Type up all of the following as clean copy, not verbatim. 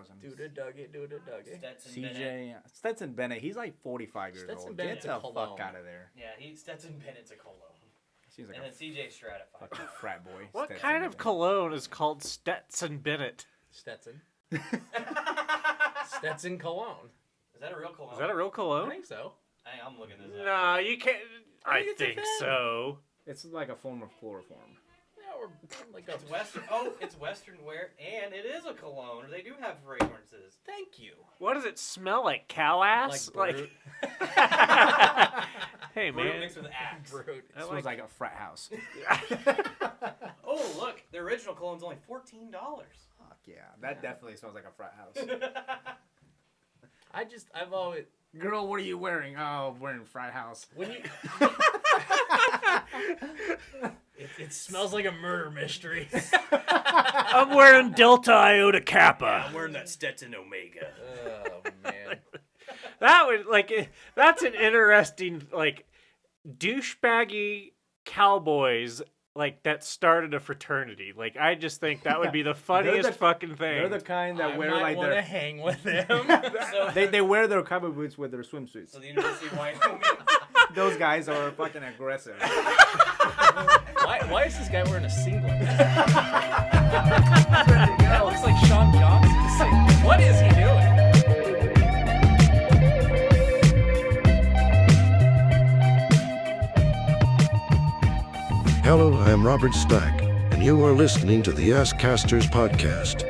2000s. Do the Dougie. Stetson Bennett. He's like 45 years old. Get the fuck out of there. Yeah, Stetson Bennett's a cologne. Seems like and then CJ Stroud at 5. Fucking frat boy. What Stetson kind of Bennett. cologne is called Stetson Bennett? Stetson. Stetson cologne. Is that a real cologne? Is that a real I cologne? think so. I'm looking this up. No, you can't. I it's a think thing. so. It's like a form of chloroform. Yeah, or like a... It's Western. Oh, it's Western wear, and it is a cologne. They do have fragrances. Thank you. What does it smell like? Cow ass? Like Brute. Hey, Brute man. mixed with Axe. Brute. It smells like a frat house. Oh, look, the original cologne's only $14. Fuck yeah, that definitely smells like a frat house. I've always... Girl, what are you wearing? Oh, I'm wearing frat house. When you... it smells like a murder mystery. I'm wearing Delta Iota Kappa. I'm wearing that Stetson Omega. Oh, man. That would, that's an interesting, douchebaggy cowboys, that started a fraternity. I just think that would be the funniest fucking thing. They're the kind that wear I like want to their... hang with them. They wear their cowboy boots with their swimsuits. So the University of Wyoming. Those guys are fucking aggressive. Why is this guy wearing a singlet? That looks like Sean Johnson's singlet. What is he doing? Hello, I'm Robert Stack, and you are listening to the ASScasters podcast.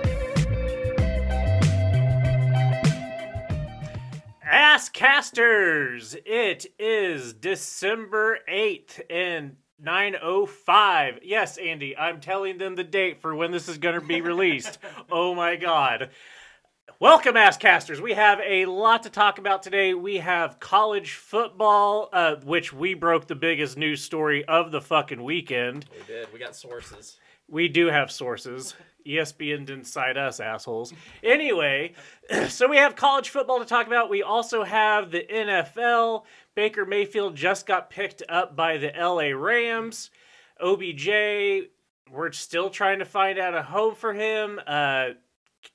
ASScasters! It is December 8th and 9:05. Yes, Andy, I'm telling them the date for when this is going to be released. Oh my god. Welcome, ASScasters. We have a lot to talk about today. We have college football, which we broke the biggest news story of the fucking weekend. We did. We got sources. We do have sources. ESPN didn't cite us, assholes. Anyway, so we have college football to talk about. We also have the NFL. Baker Mayfield just got picked up by the LA Rams. OBJ, we're still trying to find out a home for him.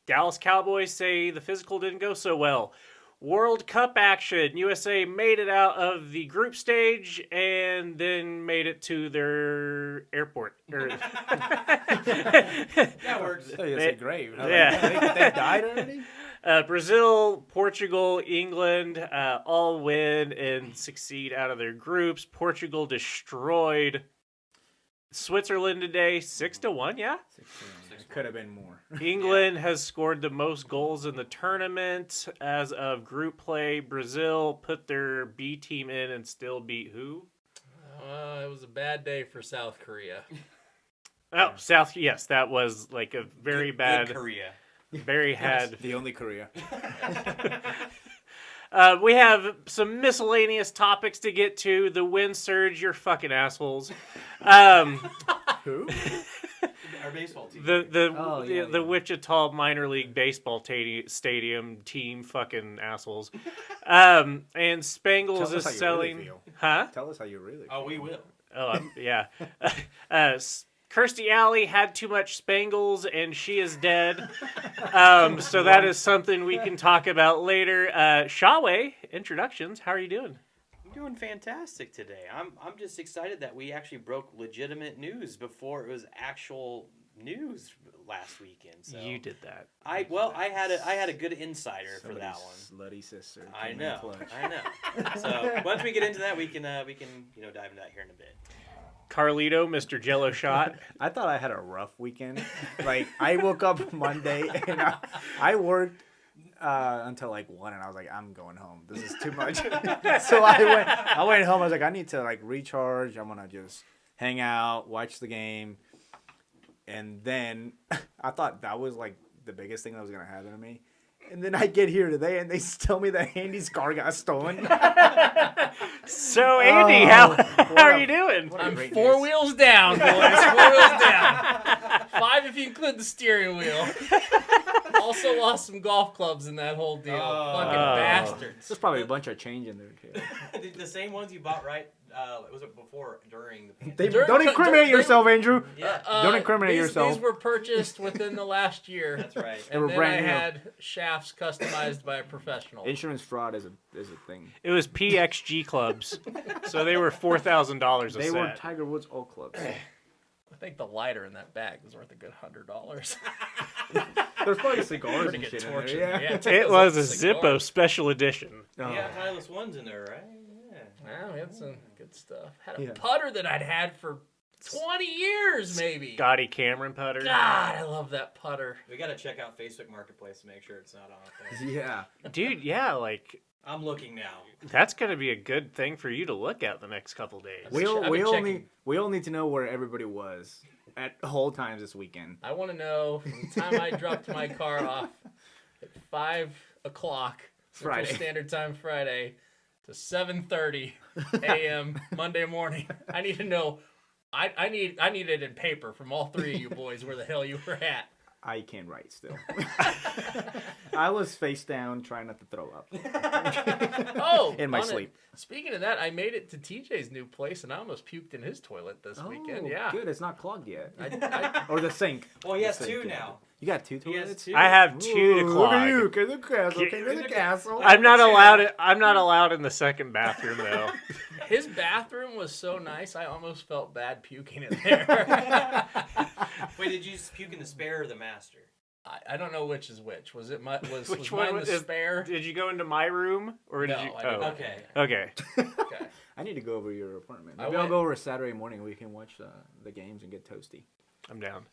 Dallas Cowboys say the physical didn't go so well. World Cup action. USA made it out of the group stage and then made it to their airport. That works. It's great. Yeah. They died already? Brazil, Portugal, England all win and succeed out of their groups. Portugal destroyed Switzerland today, 6-1, yeah? Could have been more. England has scored the most goals in the tournament. As of group play, Brazil put their B team in and still beat who? It was a bad day for South Korea. Oh, yes, that was a very bad... Good Korea. Very had... The only Korea. We have some miscellaneous topics to get to. The wind surge, you're fucking assholes. Who? Our baseball team. The Wichita minor league baseball stadium team, fucking assholes. And Spangles is selling. Really feel. Huh? Tell us how you really feel. Oh, we will. Oh, yeah. Kirstie Alley had too much Spangles and she is dead. So that is something we can talk about later. Schawe, introductions. How are you doing? I'm doing fantastic today. I'm just excited that we actually broke legitimate news before it was actual news last weekend. So You did that. I had a good insider for that one. Slutty sister. I know. So once we get into that, we can dive into that here in a bit. Carlito, Mr. Jello Shot. I thought I had a rough weekend. I woke up Monday and I worked until 1, and I was like, I'm going home. This is too much. So I went home. I was like, I need to recharge. I'm gonna just hang out, watch the game, and then I thought that was the biggest thing that was gonna happen to me. And then I get here today, and they tell me that Andy's car got stolen. So, Andy, how are you doing? I'm 4 wheels down, boys. 4 wheels down. 5 if you include the steering wheel. Also lost some golf clubs in that whole deal. Fucking bastards. There's probably a bunch of change in there too. The same ones you bought, right? Was it before, during the pandemic? Don't incriminate yourself, Andrew. Yeah. Don't incriminate yourself. These were purchased within the last year. That's right. They were And then brand I new. had shafts customized by a professional. Insurance fraud is a thing. It was PXG clubs, so they were $4,000 a They set. were Tiger Woods old clubs. I think the lighter in that bag was worth a good $100. There's probably cigars Pretty and good shit torture. in there. Yeah. take It those was a cigars. Zippo special edition. Oh. Yeah, Timeless One's in there, right? Yeah. Wow, we had some good stuff. Had a Yeah. putter that I'd had for 20 years, maybe. Scotty Cameron putter. God, I love that putter. We got to check out Facebook Marketplace to make sure it's not on there. Yeah. Dude, yeah, like, I'm looking now. that's going to be a good thing for you to look at the next couple days. We all checking. need to know where everybody was at whole times this weekend. I want to know from the time I dropped my car off at 5 o'clock Friday. Central Standard Time Friday to 7:30 a.m. Monday morning. I need to know. I need it in paper from all three of you boys where the hell you were at. I can't write still. I was face down trying not to throw up. Oh, In my on it. sleep. Speaking of that, I made it to TJ's new place and I almost puked in his toilet this weekend. Yeah. Good. It's not clogged yet. I, Or the sink. Well, he has The sink, two yeah. now. You got two He has toilets? two. I have 2 to Ooh, Look at clog. you. Get the castle. Get the castle. I'm not allowed. I'm not allowed in the second bathroom though. his bathroom was so nice, I almost felt bad puking in there. Wait, did you just puke in the spare or the master? I don't know which is which. Was it my was Which mine one the is- spare? Did you go into my room or did No, you? I did not. Okay. Okay. Okay. I need to go over your apartment. I Maybe I'll went- go over Saturday morning. We can watch the games and get toasty. I'm down.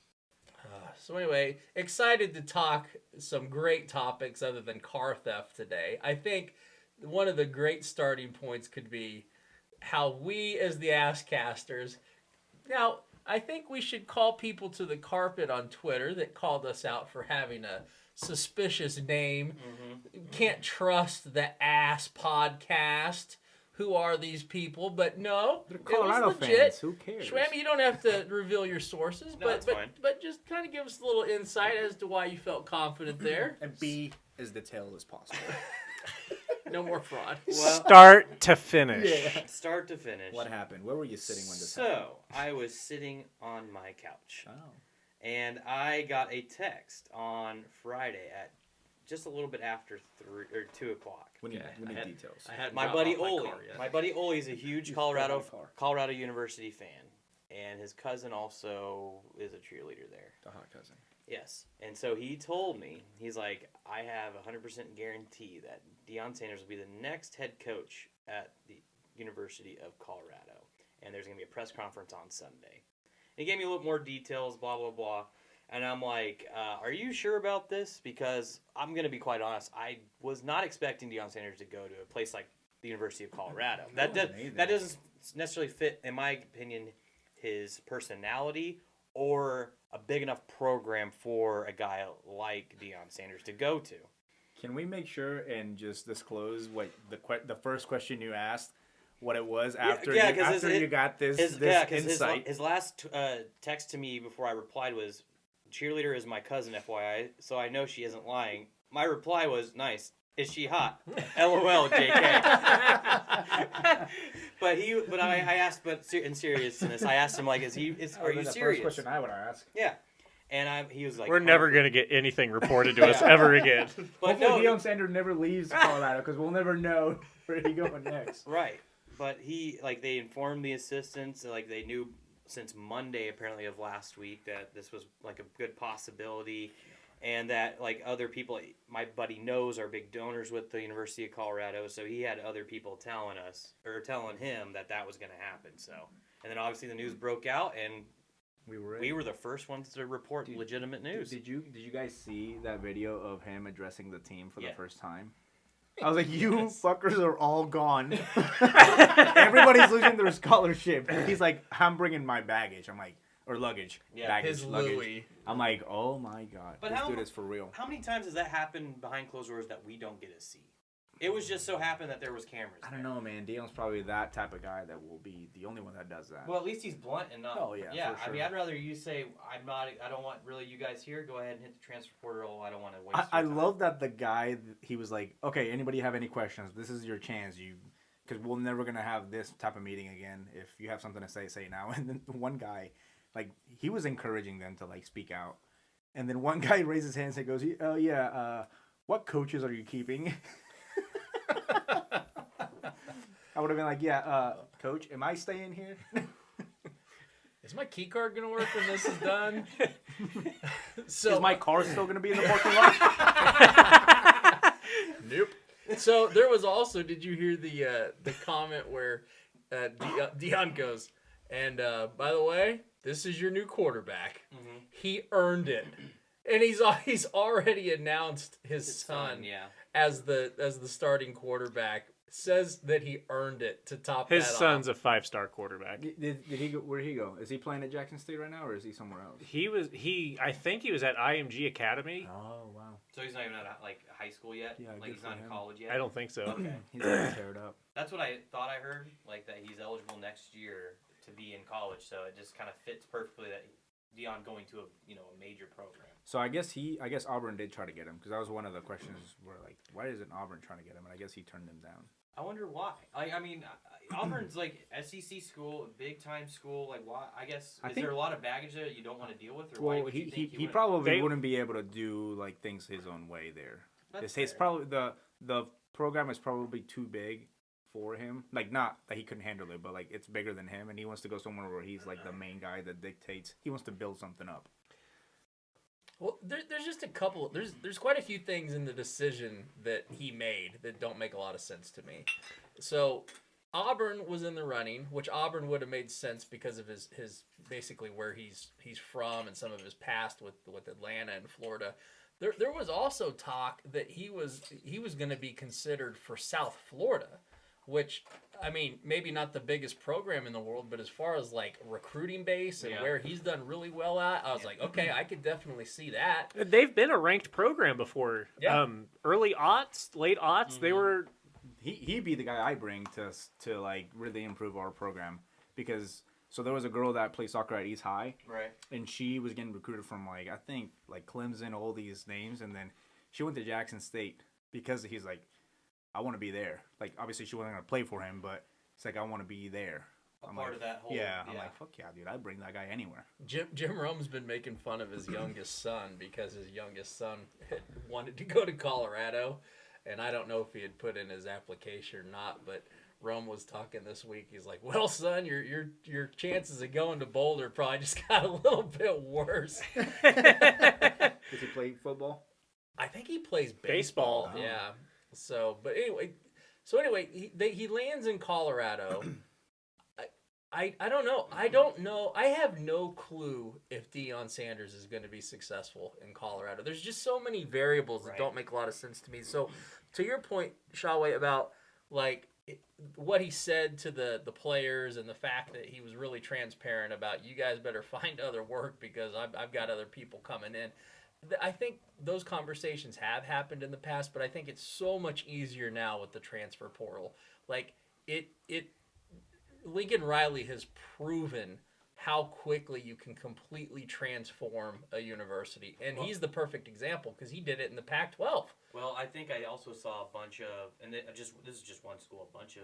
So anyway, excited to talk some great topics other than car theft today. I think one of the great starting points could be how we as the ASScasters. Now, I think we should call people to the carpet on Twitter that called us out for having a suspicious name. Can't trust the Ass Podcast. Who are these people? But no, They're it Colorado was legit. fans. Who cares? Schwammy, you don't have to reveal your sources, No, it's fine. but just kind of give us a little insight as to why you felt confident there. And be as detailed as possible. No more fraud. Well, Start to finish. start to finish. What happened? Where were you sitting when this happened? So, I was sitting on my couch. Oh. And I got a text on Friday at just a little bit after 2 o'clock. We need, Okay, we I need had- details. I had My dropped buddy off my Oli. car yet. My buddy Oli is a huge You Colorado forgot my car. Colorado University fan, and his cousin also is a cheerleader there. The hot cousin. Yes, and so he told me, he's like, I have a 100% guarantee that Deion Sanders will be the next head coach at the University of Colorado, and there's gonna be a press conference on Sunday. And he gave me a little more details, blah blah blah. And I'm like, are you sure about this? Because I'm going to be quite honest. I was not expecting Deion Sanders to go to a place like the University of Colorado. That doesn't necessarily fit, in my opinion, his personality or a big enough program for a guy like Deion Sanders to go to. Can we make sure and just disclose what the first question you asked, what it was after you got this insight? His last text to me before I replied was, cheerleader is my cousin, FYI, so I know she isn't lying. My reply was, nice. Is she hot? LOL, JK. but I asked, in seriousness, I asked him, like, are you The serious? first question I would ask. Yeah. And he was like, We're never going to get anything reported to us ever again. But Hopefully no, Deion Sanders never leaves Colorado because we'll never know where he's going next. right. But they informed the assistants, they knew since Monday apparently of last week that this was like a good possibility, and that other people my buddy knows are big donors with the University of Colorado, so he had other people telling him that was going to happen. So, and then obviously the news broke out, and we were the first ones to report legitimate news. Did you guys see that video of him addressing the team for the first time? I was like, you fuckers are all gone. Everybody's losing their scholarship. He's like, I'm bringing my baggage. I'm like, or luggage. Yeah, baggage, his luggage. Louis. I'm like, oh my God. But this how- dude is for real. How many times has that happened behind closed doors that we don't get to see? It was just so happened that there was cameras. I don't know, man. Deion's probably that type of guy that will be the only one that does that. Well, at least he's blunt and not. Oh, yeah, Yeah, for I mean, sure. I'd rather you say I don't want really you guys here. Go ahead and hit the transfer portal. I don't want to waste. I your time. love that the guy, he was like, okay, anybody have any questions? This is your chance. Because we're never going to have this type of meeting again. If you have something to say now. And then one guy, like, he was encouraging them to, like, speak out. And then one guy raised his hand and goes, oh, yeah, what coaches are you keeping? I would have been like, yeah, coach, am I staying here? Is my key card going to work when this is done? So Is my car still going to be in the parking lot? Nope. So there was also, did you hear the comment where Deion goes, and by the way, this is your new quarterback. Mm-hmm. He earned it. And he's already announced his son as the starting quarterback. Says that he earned it to top His that son's off. a 5-star quarterback. Did he go? Where did he go? Is he playing at Jackson State right now, or is he somewhere else? I think he was at IMG Academy. Oh, wow. So he's not even at like high school yet. Yeah, like good he's for not in him. college yet. I don't think so. Okay. He's going to tear it up. That's what I thought I heard. Like that he's eligible next year to be in college. So it just kind of fits perfectly that Deion going to a major program. So I guess Auburn did try to get him, because that was one of the questions where, like, why isn't Auburn trying to get him? And I guess he turned them down. I wonder why. I mean, Auburn's like SEC school, big time school. Like, why? I guess is there a lot of baggage there that you don't want to deal with, or why Well, would you think he probably wouldn't be able to do like things his own way there. It's probably the program is probably too big for him. Like, not that he couldn't handle it, but like it's bigger than him, and he wants to go somewhere where he's like the main guy that dictates. He wants to build something up. Well, there's just a couple. There's quite a few things in the decision that he made that don't make a lot of sense to me. So Auburn was in the running, which Auburn would have made sense because of his basically where he's from and some of his past with Atlanta and Florida. There was also talk that he was going to be considered for South Florida, which, I mean, maybe not the biggest program in the world, but as far as like recruiting base and where he's done really well at, I was like, okay, I could definitely see that. They've been a ranked program before. Yeah. Early aughts, late aughts, they were. He'd be the guy I bring to like really improve our program, because so there was a girl that played soccer at East High, right? And she was getting recruited from like I think like Clemson, all these names, and then she went to Jackson State because he's like, I want to be there. Like, obviously she wasn't gonna play for him, but it's like I want to be there. I'm part of that whole. Yeah, I'm like, fuck yeah, dude, I'd bring that guy anywhere. Jim Rome's been making fun of his youngest son because his youngest son had wanted to go to Colorado, and I don't know if he had put in his application or not, but Rome was talking this week. He's like, well, son, your chances of going to Boulder probably just got a little bit worse. Does he play football? I think he plays baseball. Oh. Yeah. So anyway, he lands in Colorado. I don't know. I have no clue if Deion Sanders is going to be successful in Colorado. There's just so many variables that don't make a lot of sense to me. So, to your point, Schawe, about like what he said to the players and the fact that he was really transparent about, you guys better find other work because I've got other people coming in. I think those conversations have happened in the past, but I think it's so much easier now with the transfer portal. Like Lincoln Riley has proven how quickly you can completely transform a university, and he's the perfect example because he did it in the Pac-12. Well, I think I also saw a bunch of, and this is just one school, a bunch of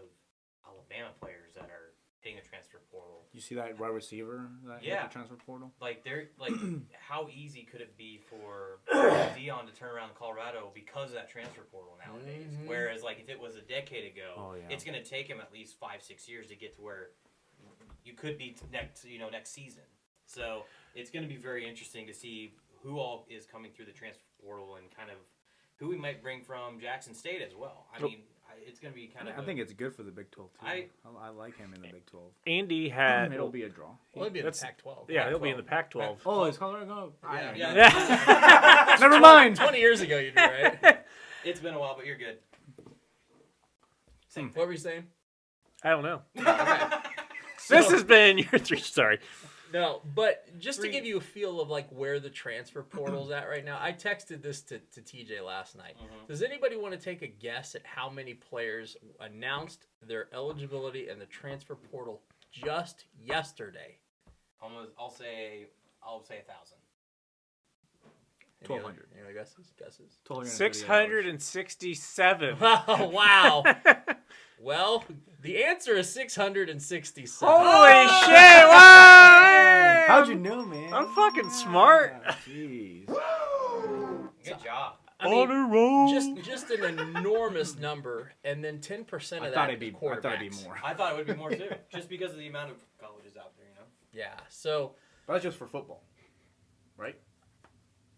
Alabama players that are hitting the transfer portal. You see that wide receiver that hit the transfer portal? Like they're like, how easy could it be for Deion to turn around Colorado because of that transfer portal nowadays? Mm-hmm. Whereas like if it was a decade ago, it's going to take him at least 5-6 years to get to where you could be next season. So it's going to be very interesting to see who all is coming through the transfer portal and kind of who we might bring from Jackson State as well. I mean, it's going to be kind of. I think it's good for the Big 12 too. I like him in the Big 12. Andy had. It'll be a draw. Well, it'll be in the Pac-12. Yeah, he'll be in the Pac-12. Oh, is Colorado? Yeah. Never mind. 20 years ago, you'd be right. It's been a while, but you're good. What were you saying? I don't know. Okay. This has been your 3. Sorry. No, but just to give you a feel of like where the transfer portal's at right now, I texted this to TJ last night. Does anybody want to take a guess at how many players announced their eligibility in the transfer portal just yesterday? I'll say 1,000. 1,200. Any other guesses? 667. Oh, wow. Well, the answer is 667. Holy shit! Wow! How'd you know, man? I'm fucking smart. Jeez. Good job. I mean, just an enormous number, and then 10% of that is quarterbacks. I thought it'd be more. I thought it would be more too, just because of the amount of colleges out there, Yeah, so But that's just for football, right?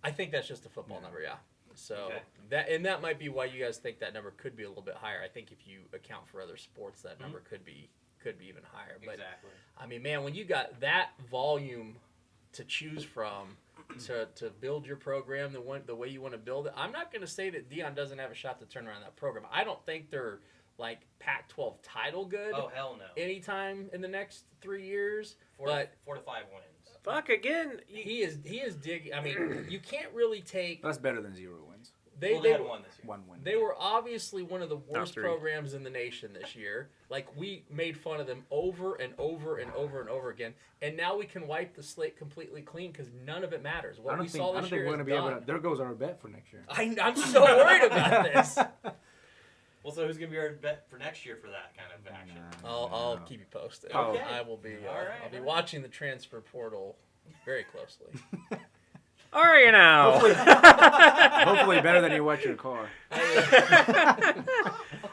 I think that's just a football number, yeah. So Okay. that might be why you guys think that number could be a little bit higher. I think if you account for other sports, that number could be even higher. But Exactly. I mean, man, when you got that volume to choose from to build your program the way you want to build it, I'm not going to say that Deion doesn't have a shot to turn around that program. I don't think they're like Pac-12 title good. Oh hell no. Anytime in the next 3 years, 4 to 5 wins. Fuck again. he is digging. I mean, you can't really take. That's better than 0 wins. They had one this year. 1 win. They were obviously one of the worst 3. programs in the nation this year. Like, we made fun of them over and over and over and over again, and now we can wipe the slate completely clean because none of it matters. What we saw this year we're is gonna be able done. to. There goes our bet for next year. I'm so worried about this. Well, so who's gonna be our bet for next year for that kind of action? I'll keep you posted. Okay. I will be. All right, I'll be all right. watching the transfer portal very closely. Are you now? Hopefully better than you watch your car.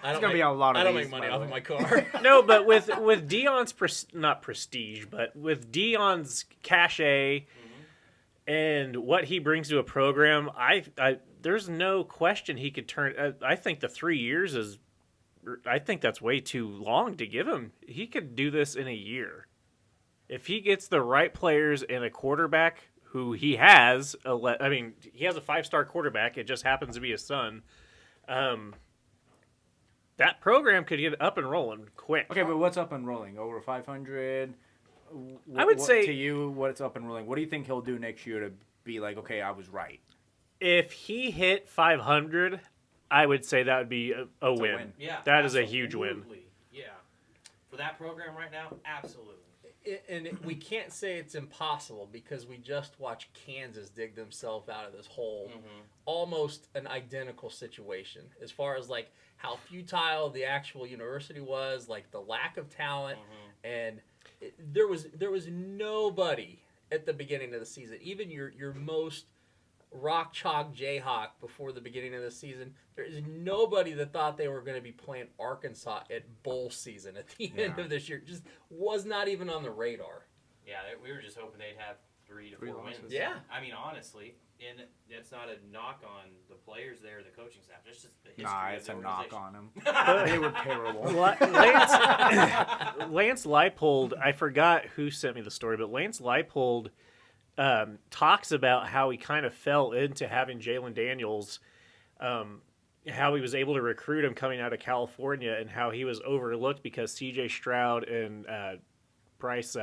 It's gonna be a lot of I don't these, make money by the off of way. my car. No, but with Deion's not prestige, but with Deion's cachet and what he brings to a program, I there's no question he could turn. I think the 3 years is. I think that's way too long to give him. He could do this in a year. If he gets the right players and a quarterback who he has, he has a 5-star quarterback. It just happens to be his son. That program could get up and rolling quick. Okay, but what's up and rolling? Over 500? I would say- to you, what's up and rolling? What do you think he'll do next year to be like, okay, I was right? If he hit 500, I would say that would be a win. win. Yeah, That is a huge win. absolutely. Yeah, for that program right now, absolutely. We can't say it's impossible because we just watched Kansas dig themselves out of this hole. Almost an identical situation as far as like how futile the actual university was, like the lack of talent, and there was nobody at the beginning of the season, even your most rock chalk Jayhawk before the beginning of the season. There is nobody that thought they were going to be playing Arkansas at bowl season at the end of this year. Just was not even on the radar. Yeah, we were just hoping they'd have 3 to 4 wins. losses. Yeah. I mean, honestly, and that's not a knock on the players there, the coaching staff. It's just the history Nah, of it's the a knock organization. on them. They were terrible. Lance Leipold, I forgot who sent me the story, but Lance Leipold talks about how he kind of fell into having Jalen Daniels, how he was able to recruit him coming out of California, and how he was overlooked because C.J. Stroud and Bryce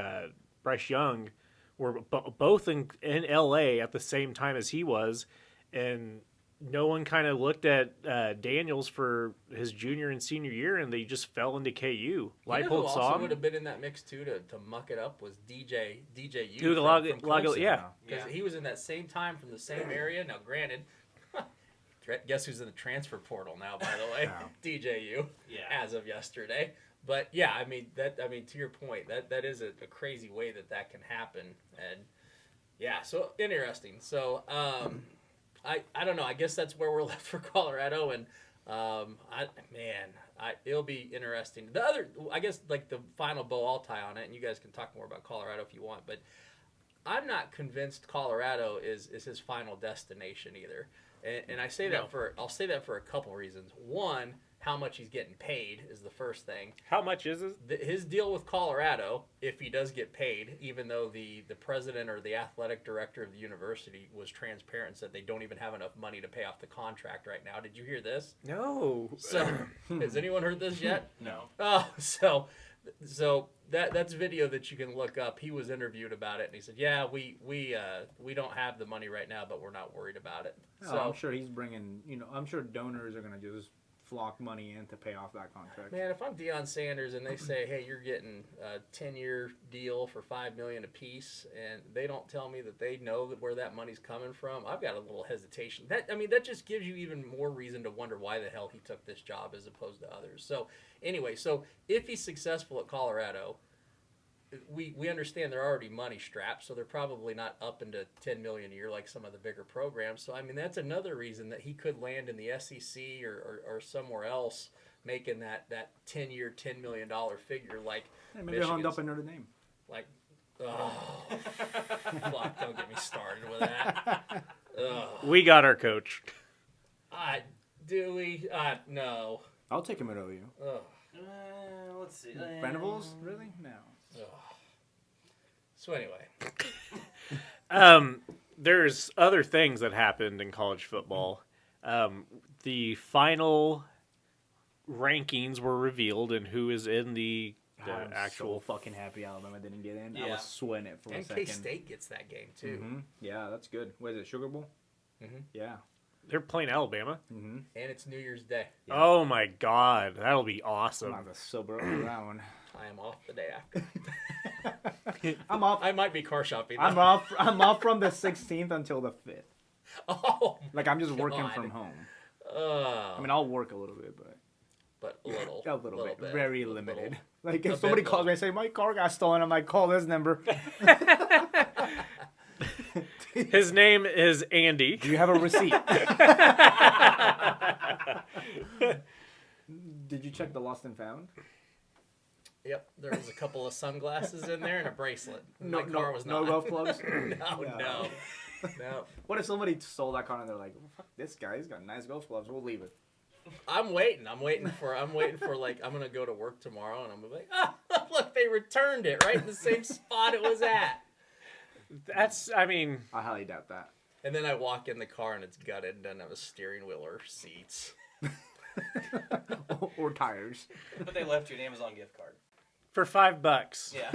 Young were both in L.A. at the same time as he was, and no one kind of looked at Daniels for his junior and senior year, and they just fell into KU. You know who Leipold saw also him. would have been in that mix too to muck it up was DJU Ugalog- from Clemson. yeah. Because he was in that same time from the same area. Now, granted, guess who's in the transfer portal now? By the way, DJU. Yeah. As of yesterday. But yeah, I mean to your point, that is a crazy way that can happen, and yeah, so interesting. So I don't know. I guess that's where we're left for Colorado, and it'll be interesting. The other, I guess, like the final bow I'll tie on it, and you guys can talk more about Colorado if you want, but I'm not convinced Colorado is his final destination either. And I say that I'll say that for a couple reasons. One, how much he's getting paid is the first thing. How much is it? His deal with Colorado, if he does get paid, even though the president or the athletic director of the university was transparent and said they don't even have enough money to pay off the contract right now. Did you hear this? No. So, has anyone heard this yet? No. Oh, so So that's video that you can look up. He was interviewed about it, and he said, "Yeah, we don't have the money right now, but we're not worried about it." Oh, So I'm sure he's bringing. I'm sure donors are gonna just flock money in to pay off that contract. man, if I'm Deion Sanders and they say, "Hey, you're getting a 10-year deal for $5 million a piece," and they don't tell me that they know where that money's coming from, I've got a little hesitation. That just gives you even more reason to wonder why the hell he took this job as opposed to others. So anyway, if he's successful at Colorado, we understand they're already money strapped, so they're probably not up into $10 million a year like some of the bigger programs. So that's another reason that he could land in the SEC or somewhere else, making that 10-year, $10 million figure like. Hey, maybe he'll end up in Notre Dame. Like, fuck! Don't get me started with that. We got our coach. Do we? No. I'll take him at OU. Let's see. Venables? Really? No. So anyway, There's other things that happened in college football. The final rankings were revealed, and who is in the I'm actual. so fucking happy Alabama didn't get in. I Yeah. was sweating it for a and second. K-State gets that game too, Mm-hmm. Yeah, that's good. What is it, Sugar Bowl? Mhm. Yeah. They're playing Alabama. Mm-hmm. and it's New Year's Day. Yeah. Oh my God, that'll be I'm awesome. not the sober for that one. I am off the day after. I'm off. I might be car shopping. I'm off. I'm off from the 16th until the 5th. Oh, Like I'm just working God. from home. I mean, I'll work a little bit, but but a little bit, bit, very a limited. little. Like A if somebody bit calls me and say my car got stolen, I'm like, call this number. His name is Andy. Do you have a receipt? Did you check the lost and found? Yep, there was a couple of sunglasses in there and a bracelet. My No, car was no not. golf clubs. No. What if somebody stole that car and they're like, well, "Fuck this guy, he's got nice golf clubs. We'll leave it." I'm waiting for like I'm gonna go to work tomorrow and I'm gonna be like, look, they returned it right in the same spot it was at. I highly doubt that. And then I walk in the car and it's gutted and doesn't have a steering wheel or seats. Or tires. But they left you an Amazon gift card. For $5. Yeah.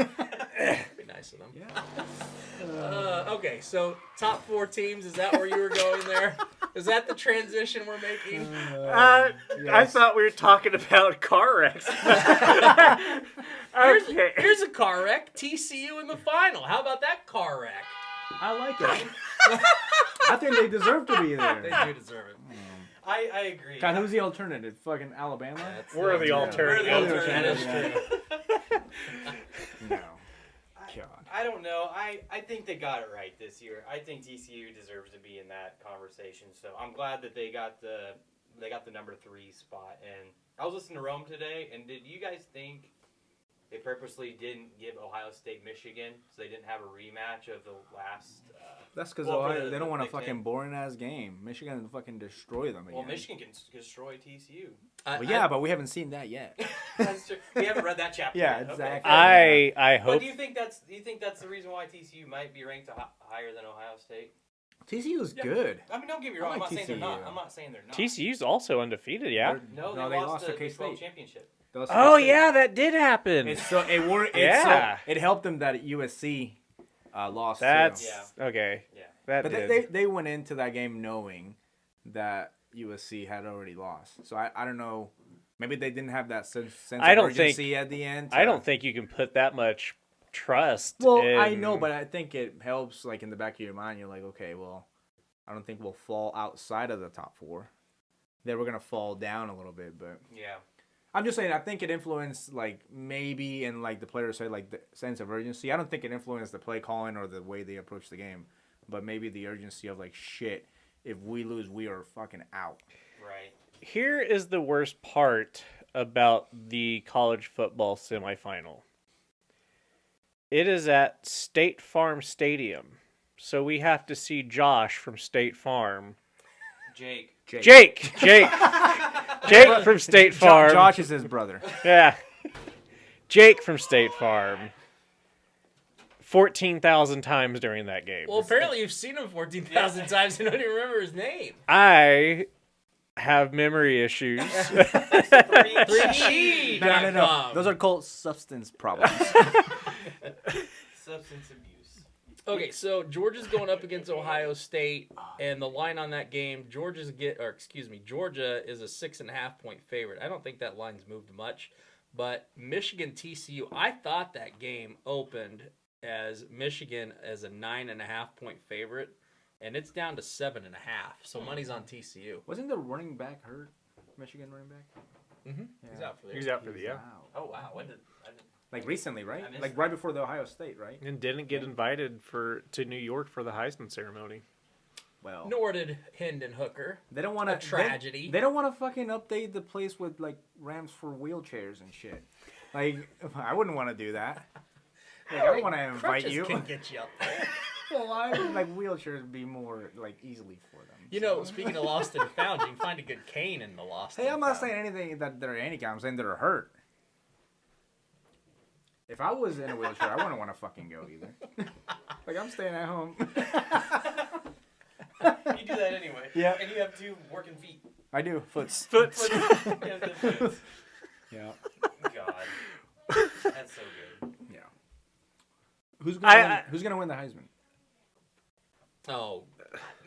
Be nice of them. Yeah. Okay, so top 4 teams, is that where you were going there? Is that the transition we're making? I Yes. thought we were talking about car wrecks. Okay. Here's a car wreck. TCU in the final. How about that car wreck? I like it. I think they deserve to be there. They do deserve it. I agree. God, who's the alternative? Fucking Alabama? That's We're the alternative. We're the alternative. That is true. No. God. I don't know. I think they got it right this year. I think TCU deserves to be in that conversation. So I'm glad that they got the number 3 spot. And I was listening to Rome today, and did you guys think they purposely didn't give Ohio State Michigan so they didn't have a rematch of the last? That's because Well, for they don't want a Big Ten. fucking boring ass game. Michigan will fucking destroy them again. Well, Michigan can destroy TCU. Well, yeah, but we haven't seen that yet. That's true. We haven't read that chapter. Yeah, yet. Okay. exactly. I But hope. do you think that's the reason why TCU might be ranked higher than Ohio State? TCU is Yeah. good. I mean, don't get me I wrong. like I'm not saying they're not. TCU. I'm not saying they're not. TCU's also undefeated, yeah. No, No, they lost the to Big 12 K-State. championship. They lost to Oh K-State. yeah, that did happen. Yeah. It helped them that USC lost. That's Yeah. okay. Yeah. That But did. they went into that game knowing that USC had already lost. So I don't know. Maybe they didn't have that sense I of don't think- urgency at the end. I don't think you can put that much trust. Well, in... I know, but I think it helps. Like in the back of your mind, you're like, okay, well, I don't think we'll fall outside of the top 4. They were gonna fall down a little bit, but Yeah. I'm just saying. I think it influenced, like maybe, and like the players say, like the sense of urgency. I don't think it influenced the play calling or the way they approach the game, but maybe the urgency of like, shit, if we lose, we are fucking out. Right. Here is the worst part about the college football semifinal. It is at State Farm Stadium, so we have to see Josh from State Farm. Jake. Jake from State Farm. Josh is his brother. Yeah. Jake from State Farm. 14,000 times during that game. Well, apparently you've seen him 14,000 times and don't even remember his name. I have memory issues. 3G. No. Those are called substance problems. Substance abuse. Okay, so Georgia's going up against Ohio State, and the line on that game, Georgia is a 6.5 point favorite. I don't think that line's moved much, but Michigan TCU, I thought that game opened as Michigan as a 9.5 point favorite, and it's down to 7.5. So money's on TCU. Wasn't the running back hurt? Michigan running back? Mm-hmm. Yeah. He's out for the He's out for the year. Oh wow, when did? Like recently, right? I missed Like that. right before the Ohio State, right? And didn't get invited to New York for the Heisman ceremony. Well, Nor did Hendon Hooker. they don't want to. A tragedy. They don't want to fucking update the place with like ramps for wheelchairs and shit. Like I wouldn't want to do that. Like, I don't want to invite Crutches you. can get you up there. Well, I would like wheelchairs would be more like easily for them. You know, speaking of lost and found, you can find a good cane in the lost. Hey, and I'm not found. saying anything that they're handicapped. I'm saying they're hurt. If I was in a wheelchair, I wouldn't want to fucking go either. Like I'm staying at home. You do that anyway. Yeah. And you have 2 working feet. I do foots. Foots. Yeah. God. That's so good. Yeah. Who's gonna win the Heisman? Oh,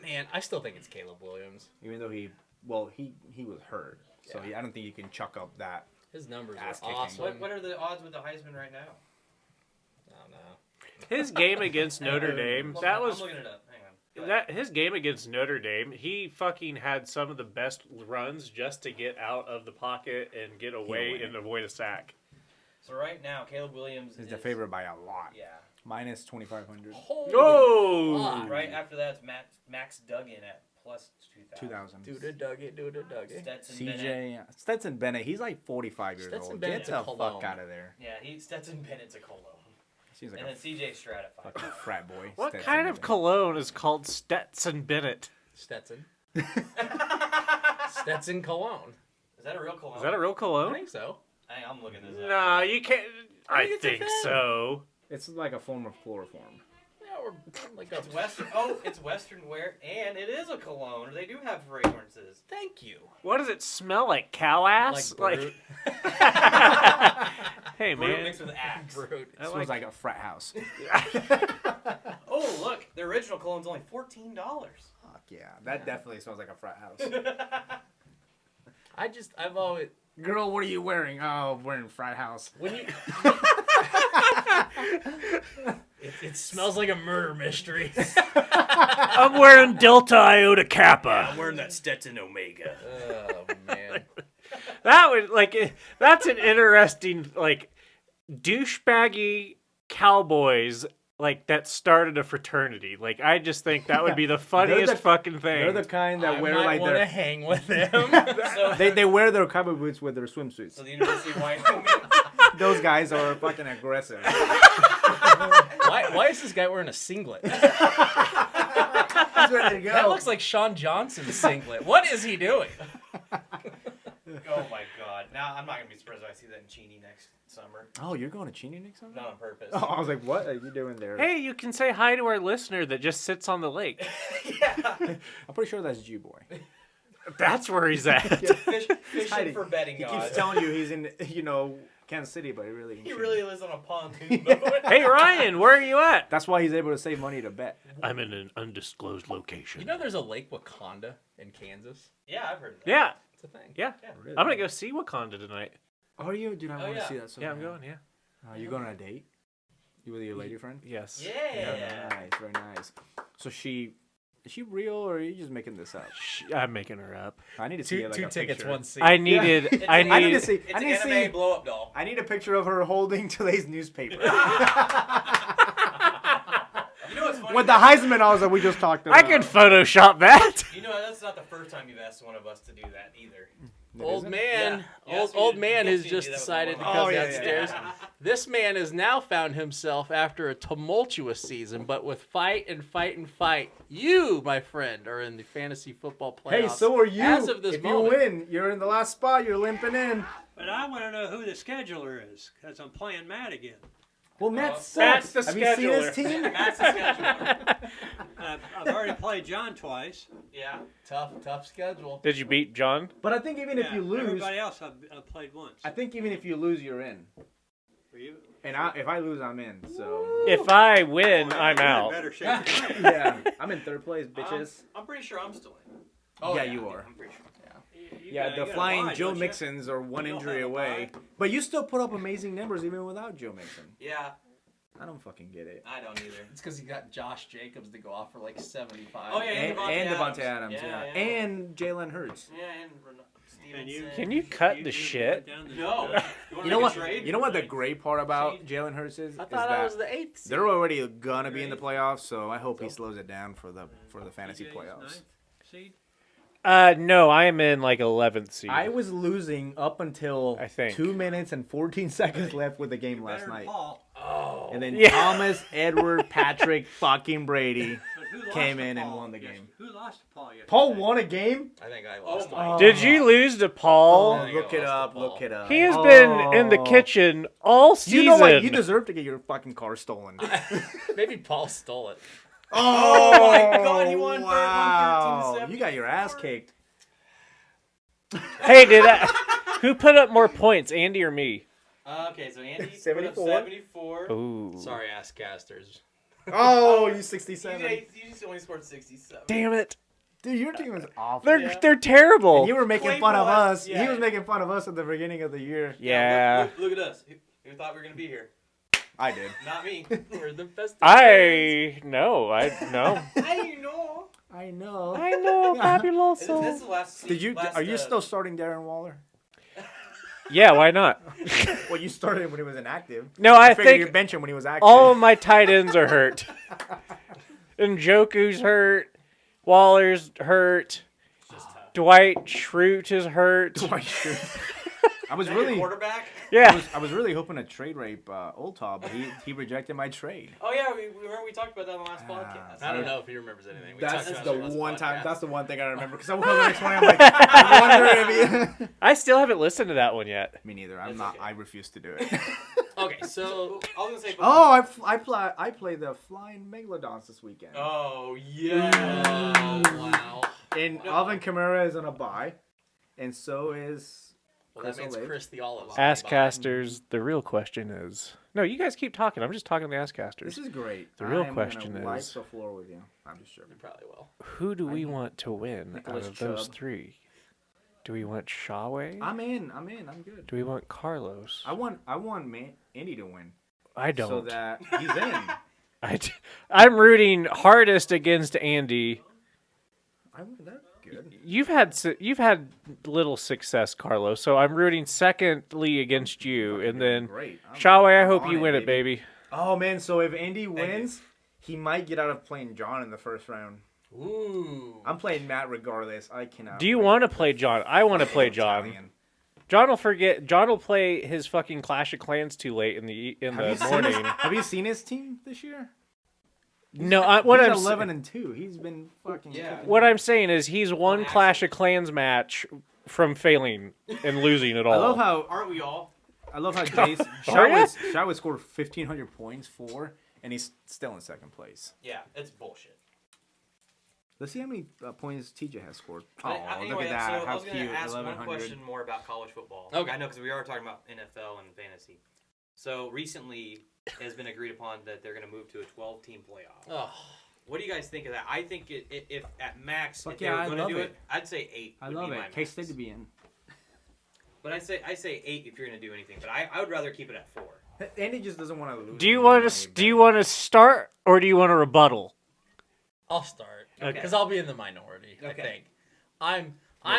man, I still think it's Caleb Williams. Even though he was hurt, so Yeah. I don't think you can chuck up that. His numbers Ass are kicking. awesome. What are the odds with the Heisman right now? I don't know. His game against Notre Dame, that was I'm looking it up. Hang on. Go ahead. his game against Notre Dame. He fucking had some of the best runs just to get out of the pocket and get away and avoid a sack. So right now, Caleb Williams Is the favorite by a lot. Yeah. Minus 2,500. Holy Oh! fuck. Right after that, it's Max Duggan at plus 2,000. 2,000. Dude, Doug it. Stetson Bennett. CJ Stetson Bennett. He's like 45 years Stetson old. Bennett's Get a the Cologne. fuck out of there. Yeah, Stetson Bennett's a cologne. Seems like And a then CJ Stroud at 5. fucking frat boy. What Stetson kind of Bennett. cologne is called Stetson Bennett? Stetson. Stetson Cologne. Is that a real cologne? Is that a real I cole? think so. Hey, I'm looking this up. No, you can't. I think it's a think thing. so. It's like a form of chloroform. Yeah, we're like a It's Western. Oh, it's Western wear, and it is a cologne. They do have fragrances. Thank you. What does it smell like? Cow ass? Brute. Hey Brute man. mixed with Axe. Brute. It smells like a frat house. Oh, look, the original cologne's only $14. Fuck yeah, that definitely smells like a frat house. I've always, Girl, what are you wearing? Oh, I'm wearing frat house. when you, it smells like a murder mystery. I'm wearing Delta Iota Kappa. I'm wearing that Stetson Omega. Oh man. That would that's an interesting douchebaggy cowboys that started a fraternity. I just think that would be the funniest fucking thing. They're the kind that I wear might like want to their hang with them. So, they wear their cowboy boots with their swimsuits. so the University of Wyoming. Those guys are fucking aggressive. why is this guy wearing a singlet? He's ready to go. That looks like Sean Johnson's singlet. What is he doing? Oh my God! Now I'm not gonna be surprised if I see that in Cheney next summer. Oh, you're going to Cheney next summer? Not on purpose. Oh, I was like, what are you doing there? Hey, you can say hi to our listener that just sits on the lake. Yeah. I'm pretty sure that's G-Boy. That's where he's at. Fishing hiding. for betting He gods. keeps telling you he's in, Kansas City, but he really He really lives on a pontoon boat. Hey Ryan, where are you at? That's why he's able to save money to bet. I'm in an undisclosed location. You know there's a Lake Wakanda in Kansas? Yeah, I've heard of that. Yeah, It's a thing. yeah. Really? I'm gonna go see Wakanda tonight. Oh, are you? Dude, I want to yeah. see that so Yeah, I'm bad. going. Yeah. You going on a date? You with your lady friend? Yes. Yeah. Nice, very nice. So is she real or are you just making this up? I'm making her up. I need to see Two a tickets, picture. one seat. I needed. It's I an- I need needed. to see. It's I an need to anime see. blow-up doll. I need a picture of her holding today's newspaper. You know what's funny? With the Heisman odds that we just talked about. I could Photoshop that. You know, that's not the first time you've asked one of us to do that either. Old man, Yeah. old man has Yes, you just did that with decided to one. come Oh, yeah, downstairs. yeah. This man has now found himself after a tumultuous season, but with fight and fight and fight. You, my friend, are in the fantasy football playoffs. Hey, so are you. As of this if moment. you win, you're in the last spot. You're limping in. But I want to know who the scheduler is, because I'm playing Matt again. Well, Matt Matt's sucks. the Have you seen his scheduler. team? Matt's the scheduler. I've already played John twice. Yeah. Tough schedule. Did you beat John? But I think even if Yeah, you lose, everybody else I've played once. I think even if you lose, you're in. For you? And if I lose, I'm in. So If I win, Oh, I'm you're in out. better shape than me. yeah, I'm in third place, bitches. I'm pretty sure I'm still in. Oh, yeah, you are. I'm pretty sure. Yeah, You the got a flying bye, Joe don't you? Mixons are one You don't injury have a away. bye. But you still put up amazing numbers even without Joe Mixon. Yeah, I don't fucking get it. I don't either. It's because you got Josh Jacobs to go off for like 75. Oh, yeah, And Devontae Adams, Yeah, yeah. yeah. And Jalen Hurts. Yeah, and Stevenson. Can you cut the went shit? down the- No. You know make what? a trade? You know what the great part about Jalen Hurts is? I Is thought that I was the 8th seed. they're already gonna be in the playoffs, so I hope he slows it down for the fantasy TJ's playoffs. ninth seed? No, I am in like 11th seed. I was losing up until I think. 2 minutes and 14 seconds left with the game You're last better than night. Paul. Oh. And then Yeah. Thomas, Edward, Patrick, fucking Brady But who lost came to in and Paul won the yes- game. Who lost to Paul yesterday? Paul won a game? I think I lost. Oh my mine. Did you lose to Paul? Oh, look it up, Paul. look it up. He has been in the Oh. kitchen all season. You know what? You deserve to get your fucking car stolen. Maybe Paul stole it. Oh my God, he won wow. 113-74. You got your ass kicked. Hey, who put up more points, Andy or me? Okay, so Andy put up 74? 74. Ooh. Sorry, ASScasters. Oh, you You 67. only scored 67. Damn it. Dude, your team was awful. They're terrible. And you were making Claypool fun of has- us. yeah. He was making fun of us at the beginning of the year. Yeah. Look at us. Who thought we were going to be here? I did. Not me. We're the best. I know. I know. I know. I know, This is fabuloso. the last. Did you? last, Are you still starting Darren Waller? Yeah, why not? Well, you started him when he was inactive. No, I figured you think bench him when he was active. all of my tight ends are hurt. Njoku's hurt. Waller's hurt. Dwight Schrute is hurt. I was Is that your really, quarterback? Yeah. I was really hoping to trade rape Old Top, but he rejected my trade. Oh yeah, we remember we talked about that on the last podcast. I don't know if he remembers anything. We That's talked about the it on this one time. podcast. That's the one thing I remember because I woke up the next morning. I'm like, I wonder if he. I still haven't listened to that one yet. Me neither. I'm That's not. okay. I refuse to do it. Okay, so I was gonna say. Oh, I play the flying megalodons this weekend. Oh yeah. wow. And No. Alvin Kamara is on a bye, and so is. Well, that Chris means Olave. Chris the Olive. ASScasters, the real question is... No, you guys keep talking. I'm just talking to ASScasters. This is great. The real I am question gonna wipe is- the floor with you. I'm just joking. You probably will. Who do we want to win Nicholas out of those Chubb. three? Do we want Schawe? I'm in. I'm good. Do we want Carlos? I want Andy to win. I don't. So that he's in. I'm rooting hardest against Andy. That's good. You've had little success, Carlos. So I'm rooting secondly against you, and then Great. Schawe, I I'm hope on you win it, baby. Oh man, so if Andy wins, he might get out of playing John in the first round. Ooh. I'm playing Matt regardless. I cannot. Do you wait. want to play John? I want to play John. Italian. John will forget. John will play his fucking Clash of Clans too late in the morning. Have you seen his team this year? No, He's what I'm 11-2. He's been fucking. Yeah. cooking. what I'm saying is he's one Clash of Clans match from failing and losing it all. I love how Aren't we all? Jace Schawe scored 1,500 points and he's still in second place. Yeah, it's bullshit. Let's see how many points TJ has scored. Oh, But, look at that! So I How was going cute! to ask one 1,100. question more about college football. Okay. I know because we are talking about NFL and fantasy. So recently, it has been agreed upon that they're going to move to a 12-team playoff. Oh. What do you guys think of that? I think if at max, Fuck if they yeah, were I going to love do it. it, I'd say 8. I would love be my it. K-State max. to be in. But I say 8 if you're going to do anything. But I would rather keep it at 4. Andy just doesn't want to lose. Do you want to start or do you want to rebuttal? I'll start Okay. because I'll be in the minority. I Okay. think I'm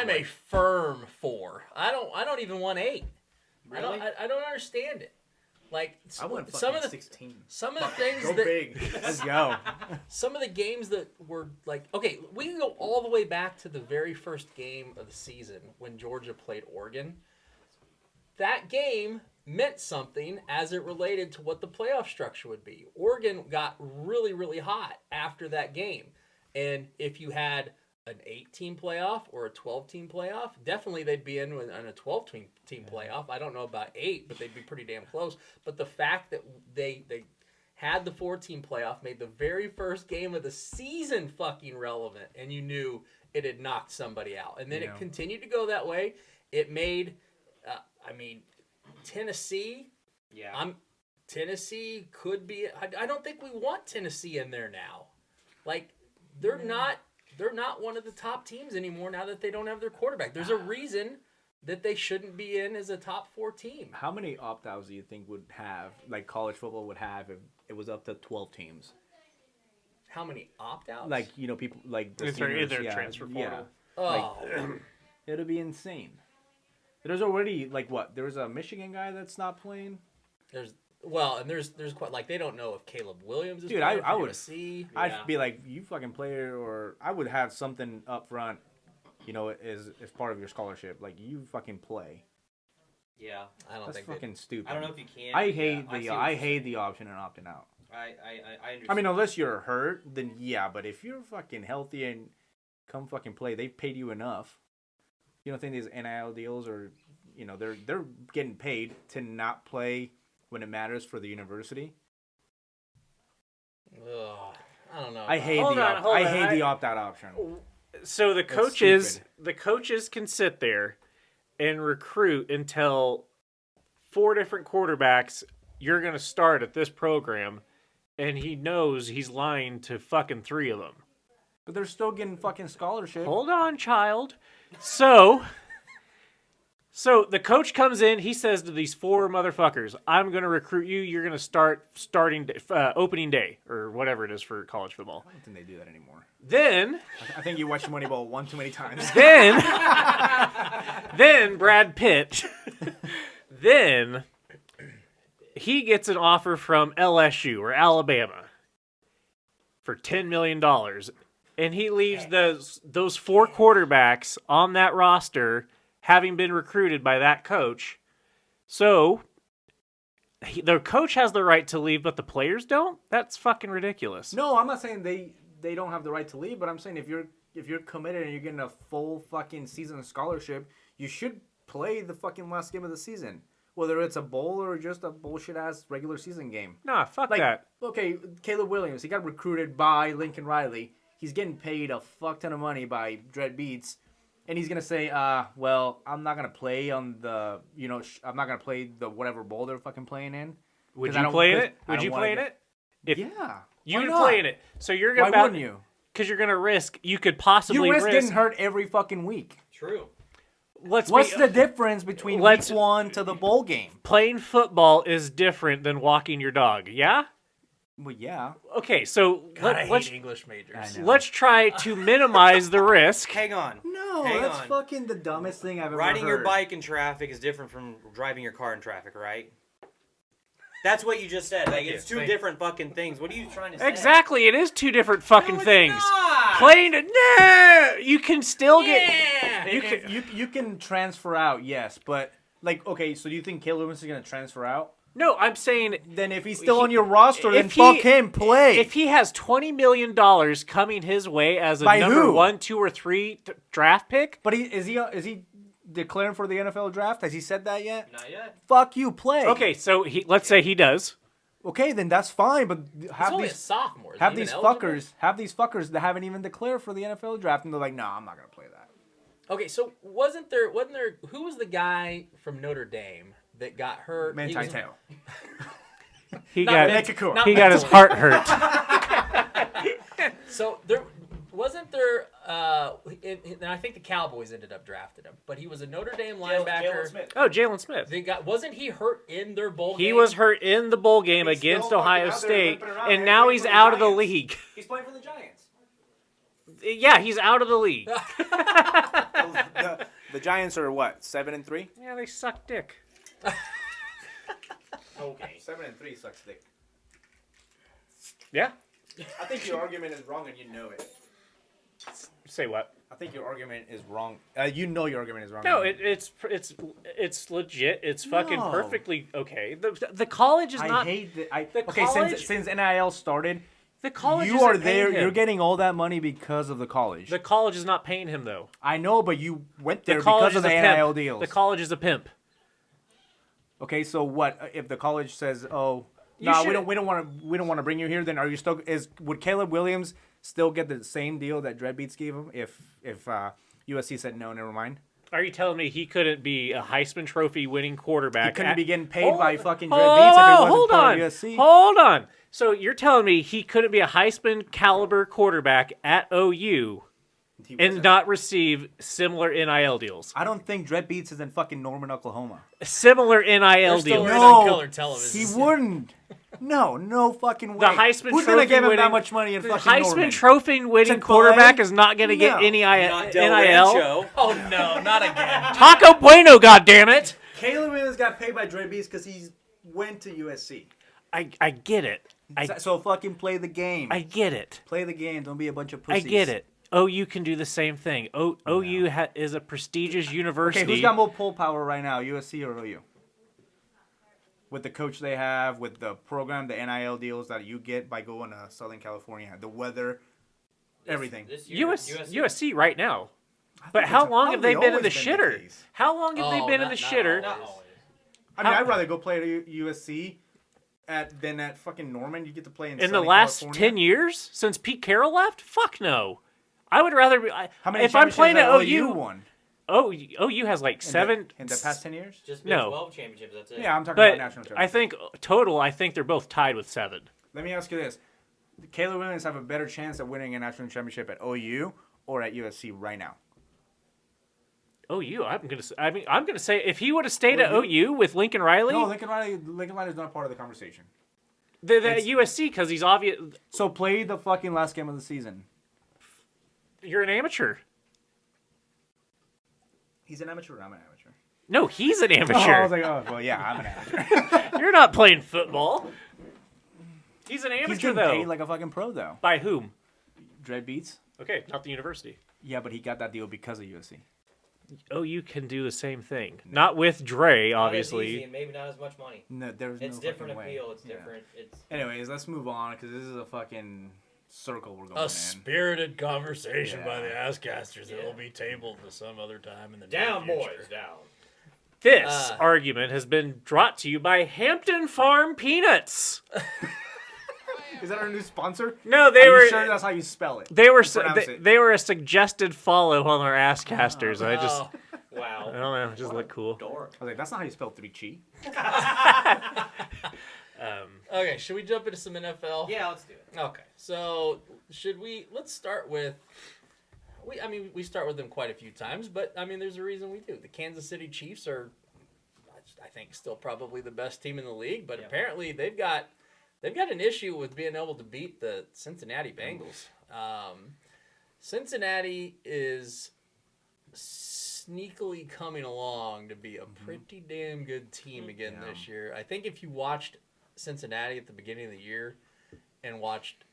a firm 4. I don't even want 8. Really? I don't understand it. Like I want some of the 16. some of the things Go that big. Let's go. some of the games that were like, okay, we can go all the way back to the very first game of the season when Georgia played Oregon. That game meant something as it related to what the playoff structure would be. Oregon got really, really hot after that game. And if you had an 8-team playoff or a 12-team playoff. Definitely they'd be in on a 12-team playoff. I don't know about 8, but they'd be pretty damn close. But the fact that they had the 4-team playoff made the very first game of the season fucking relevant, and you knew it had knocked somebody out. And then it continued to go that way. It made, Tennessee. Yeah. Tennessee could be. I don't think we want Tennessee in there now. Like they're not one of the top teams anymore now that they don't have their quarterback. There's a reason that they shouldn't be in as a top 4 team. How many opt-outs do you think would have, like college football would have, if it was up to 12 teams? How many opt-outs? Like, people like the Is there seniors, either transfer portal? Oh. It'll be insane. There's already there's a Michigan guy that's not playing. There's quite like they don't know if Caleb Williams is Dude, playing I for would USC. I'd be like, you fucking play it, or I would have something up front, as part of your scholarship. Like, you fucking play. Yeah. I don't That's think fucking stupid. I don't know if you can. I hate I hate the option of opting out. I understand. I mean, unless you're hurt, then yeah. But if you're fucking healthy and come fucking play, they've paid you enough. You don't think these NIL deals are, they're getting paid to not play when it matters for the university? Ugh, I don't know. I hate Hold on. the opt-out option. So the coaches can sit there and recruit until 4 different quarterbacks you're going to start at this program, and he knows he's lying to fucking 3 of them. But they're still getting fucking scholarship. Hold on, child. So the coach comes in. He says to these 4 motherfuckers, "I'm going to recruit you. You're going to start opening day or whatever it is for college football." I don't think they do that anymore. Then I think you watched Moneyball one too many times. then Brad Pitt. Then he gets an offer from LSU or Alabama for $10 million. And he leaves those 4 quarterbacks on that roster having been recruited by that coach. So the coach has the right to leave, but the players don't? That's fucking ridiculous. No, I'm not saying they don't have the right to leave, but I'm saying if you're committed and you're getting a full fucking season scholarship, you should play the fucking last game of the season. Whether it's a bowl or just a bullshit-ass regular season game. Nah, fuck that. Okay, Caleb Williams, he got recruited by Lincoln Riley. He's getting paid a fuck ton of money by Dread Beats. And he's going to say, well, I'm not going to play on the, I'm not going to play the whatever bowl they're fucking playing in. Would you play in it? Would you play in it? Yeah. You would play in it. So you're going to... Why wouldn't you? Because you're going to risk... You could possibly risk... You risk getting hurt every fucking week. True. What's the difference between week 1 to the bowl game? Playing football is different than walking your dog, yeah? Well, yeah. Okay, so I hate English majors. Let's try to minimize the risk. Hang on. No, that's fucking the dumbest thing I've ever heard. Riding your bike in traffic is different from driving your car in traffic, right? That's what you just said. Like, it's 2 different fucking things. What are you trying to say? Exactly, it is 2 different fucking things. Not. Playing it, no, you can still get. You can transfer out, yes, but okay. So do you think Caleb Williams is gonna transfer out? No, I'm saying. Then if he's still on your roster, then fuck him. Play. If he has $20 million coming his way as a number 1, 2, or 3 draft pick, but is he declaring for the NFL draft? Has he said that yet? Not yet. Fuck you, play. Okay, so let's say he does. Okay, then that's fine. But He's only a sophomore. Have these fuckers that haven't even declared for the NFL draft, and they're like, "No, I'm not gonna play that." Okay, so wasn't there? Who was the guy from Notre Dame that got hurt? Manti Te'o. He got his heart hurt. So there wasn't there. And I think the Cowboys ended up drafting him, but he was a Notre Dame linebacker. Jalen Smith. Wasn't he hurt in their bowl game? He was hurt in the bowl game against Ohio State, and now he's out of the league. He's playing for the Giants. Yeah, he's out of the league. The Giants are what, 7-3? Yeah, they suck dick. Okay, 7-3 sucks dick. Yeah. I think your argument is wrong, and you know it. Say what? I think your argument is wrong. You know your argument is wrong. No, it's legit. It's fucking perfectly okay. The college is not. I hate the okay, college, since NIL started, The college You are isn't paying there. him. You're getting all that money because of the college. The college is not paying him though. I know, but you went there college because of is the a pimp. NIL deals. The college is a pimp. Okay, so what if the college says, "Oh, You no, should- we don't want to bring you here"? Then are you still would Caleb Williams still get the same deal that Dreadbeats gave him if USC said no, never mind? Are you telling me he couldn't be a Heisman Trophy winning quarterback? He couldn't be getting paid Hold- by fucking Oh, Dreadbeats if he wasn't hold part on. of USC. Hold on. So you're telling me he couldn't be a Heisman caliber quarterback at OU He and wasn't. not receive similar NIL deals? I don't think Dreadbeats is in fucking Norman, Oklahoma. Similar NIL They're still deals. in No, on color television. He wouldn't. No fucking way. The Heisman Who's Trophy gonna give him winning, that much money in the fucking Heisman Norman? Trophy winning Chick-fil-A? quarterback is not going to get No. any Not Del NIL. Rancho. Oh no, not again. Taco Bueno, goddammit! Caleb Williams got paid by Dreadbeats because he went to USC. I get it. So fucking play the game. I get it. Play the game. Don't be a bunch of I pussies. get it. OU can do the same thing. OU is a prestigious university. Okay, who's got more pull power right now, USC or OU? With the coach they have, with the program, the NIL deals that you get by going to Southern California, the weather, everything. This year, USC right now. But how long have they been in the shitter? How long have they been in the shitter? Not always. I mean, I'd rather go play at USC than at fucking Norman. You get to play in In the sunny last California. 10 years since Pete Carroll left? Fuck no. I would rather be. How many if I'm playing at championships has OU, won OU has like seven. in the past 10 years? Just been No. 12 championships. That's it. Yeah, I'm talking But about national championships. I think total, I think they're both tied with 7. Let me ask you this: Caleb Williams have a better chance of winning a national championship at OU or at USC right now? OU, I'm gonna say if he would have stayed at OU with Lincoln Riley, No, Lincoln Riley is not part of the conversation. the USC because he's obvious. So play the fucking last game of the season. You're an amateur. He's an amateur. I'm an amateur. No, he's an Oh, I amateur. was like, oh, well, yeah, I'm an amateur. You're not playing football. He's an He's amateur getting though. paid like a fucking pro though. By whom? Dreadbeats. Okay, not the university. Yeah, but he got that deal because of USC. OU can do the same thing. Not with Dre, Not as obviously. easy and maybe not as much money. No, there's It's no different fucking way. appeal. It's Yeah. different. It's Anyways, let's move on because this is a fucking circle we're going A in. spirited conversation by the Yeah. ASScasters that Yeah. will be tabled to some other time in the down, near boys, future. down. This argument has been brought to you by Hampton Farm Peanuts. Is that our new sponsor? No, they Are were you sure that's how you spell it? they were Pronounce it. they were a suggested follow on our ASScasters. I just Oh, I Wow. don't know, it just looked cool. Dork. I was like, that's not how you spell 3-chi. okay, should we jump into some NFL? Yeah, let's do it. Okay, so let's start with, we start with them quite a few times, but I mean, there's a reason we do. The Kansas City Chiefs are, I think, still probably the best team in the league, but Yep. apparently they've got an issue with being able to beat the Cincinnati Bengals. Cincinnati is sneakily coming along to be a pretty damn good team again this year. I think if you watched Cincinnati at the beginning of the year and watched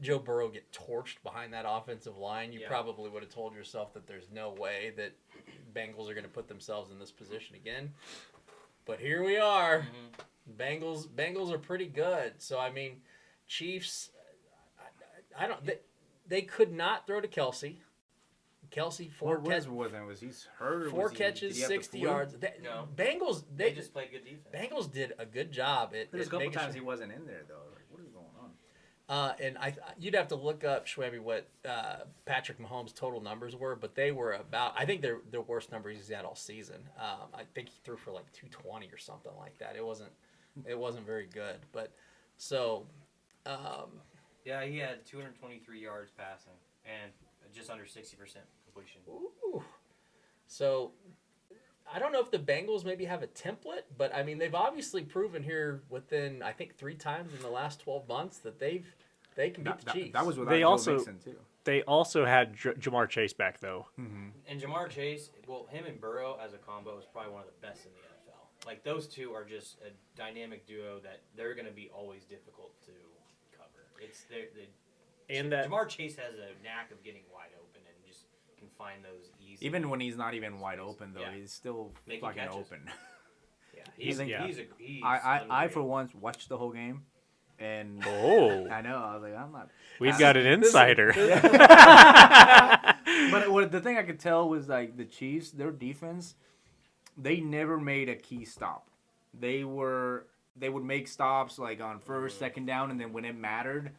Joe Burrow get torched behind that offensive line, you probably would have told yourself that there's no way that Bengals are going to put themselves in this position again. But here we are. Bengals are pretty good. So I mean, Chiefs, I don't. They could not throw to Kelsey. Kelsey Was he hurt? Or four was he, catches, did he have the 60 flu? yards. No. Bengals. They just played good defense. Bengals did a good job at There's a couple making times sure- he wasn't in there though. Like, what is going on? And you'd have to look up, Schwebe, what Patrick Mahomes' total numbers were, but they were about, I think they're the worst numbers he's had all season. I think he threw for like 220 or something like that. It wasn't very good. But so, Yeah, he had 223 yards passing and just under 60% completion. ooh. So I don't know if the Bengals maybe have a template, but I mean, they've obviously proven here within, I think, 3 times in the last 12 months that they can beat the Chiefs. That was without They Joe also- Mixon too. They also had Jamar Chase back though. And Jamar Chase, well, him and Burrow as a combo is probably one of the best in the NFL. Like, those two are just a dynamic duo that they're going to be always difficult to cover. Jamar Chase has a knack of getting wide open and just can find those easy. Even when he's not even wide open though, Yeah. he's still Making fucking catches. open. Yeah, he's- he's I for literally- once watched the whole game, And Oh, I know. I was like, I'm not. we've got an insider. But the thing I could tell was like the Chiefs, their defense, they never made a key stop. They would make stops like on first, second down, and then when it mattered,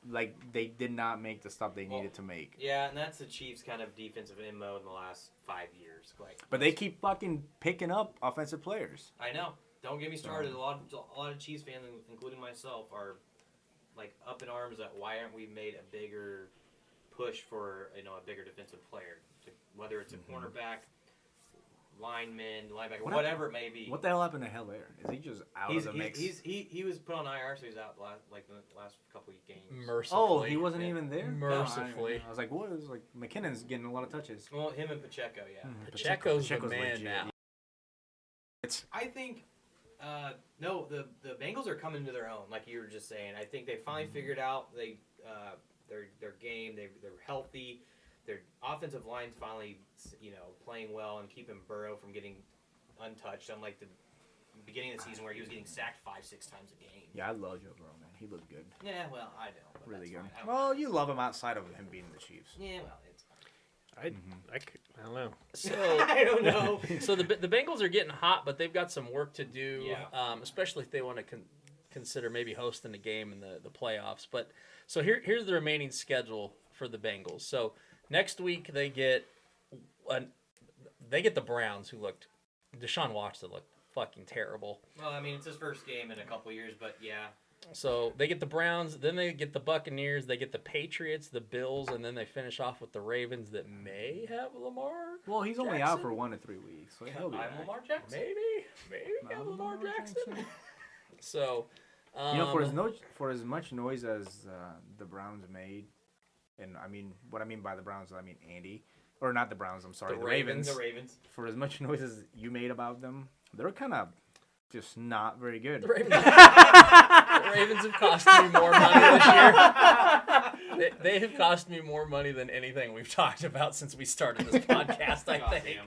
like they did not make the stop they needed to make. Yeah, and that's the Chiefs' kind of defensive MO in the last 5 years. Like, But they keep fucking picking up offensive players. I know. Don't get me started. A lot of Chiefs fans, including myself, are like up in arms that why aren't we made a bigger push for a bigger defensive player, whether it's a cornerback, lineman, linebacker, whatever it may be. What the hell happened to Hilaire? Is he just out of the mix? He was put on IR, so he's out the last couple of games. Mercifully. Oh, he wasn't even there? Mercifully. I was like, what? It was like McKinnon's getting a lot of touches. Well, him and Pacheco, yeah. Pacheco's the Pacheco's man legit. now. I think, no, the Bengals are coming to their own, like you were just saying. I think they finally figured out their game. They're healthy. Their offensive line's finally, playing well and keeping Burrow from getting untouched. Unlike the beginning of the season where he was getting sacked 5-6 times a game. Yeah, I love Joe Burrow, man. He looked good. Yeah, well, I don't. But Really that's good. fine. Well, you love him outside of him being the Chiefs. Yeah, well, it's fine. I don't know. So I don't know. So the Bengals are getting hot, but they've got some work to do, Yeah. especially if they want to consider maybe hosting a game in the playoffs. But so here's the remaining schedule for the Bengals. So next week they get the Browns, who looked Deshaun Watson looked fucking terrible. Well, I mean, it's his first game in a couple years, but yeah. So they get the Browns, then they get the Buccaneers, they get the Patriots, the Bills, and then they finish off with the Ravens that may have Lamar. Well, he's only out for 1 to 3 weeks. So he'll be I'm back. Lamar Jackson. Maybe have Lamar Jackson. So, for as much noise as the Browns made, and I mean, what I mean by the Browns, I mean Andy, or not the Browns. I'm sorry, The the Ravens. The Ravens. For as much noise as you made about them, they're kind of just not very good. The Ravens have cost me more money this year. They have cost me more money than anything we've talked about since we started this podcast, I think.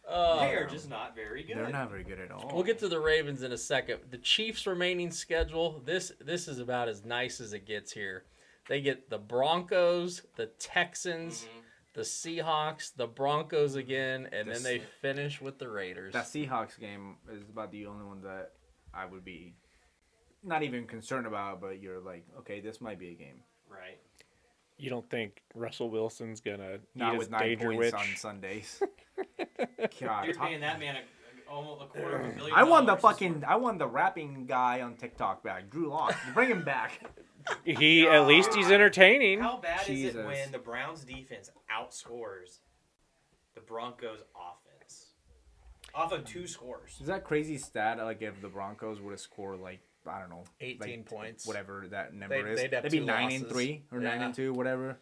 They are just not very good. They're not very good at all. We'll get to the Ravens in a second. The Chiefs' remaining schedule, this is about as nice as it gets here. They get the Broncos, the Texans, the Seahawks, the Broncos again, and then they finish with the Raiders. That Seahawks game is about the only one that I would be not even concerned about, but you're like, okay, this might be a game. Right. You don't think Russell Wilson's gonna Not eat with his 9 danger points witch? on Sundays. God, You're paying that man almost $250 million. I won the rapping guy on TikTok back, Drew Lock. Bring him back. At least he's entertaining. How bad is Jesus. it when the Browns defense outscores the Broncos offense? Off of 2 scores. Is that crazy stat? Like if the Broncos would have scored like, I don't know, 18 like, points. whatever that number is. they'd have They'd be 2 9-3 losses. or Yeah. 9-2, whatever.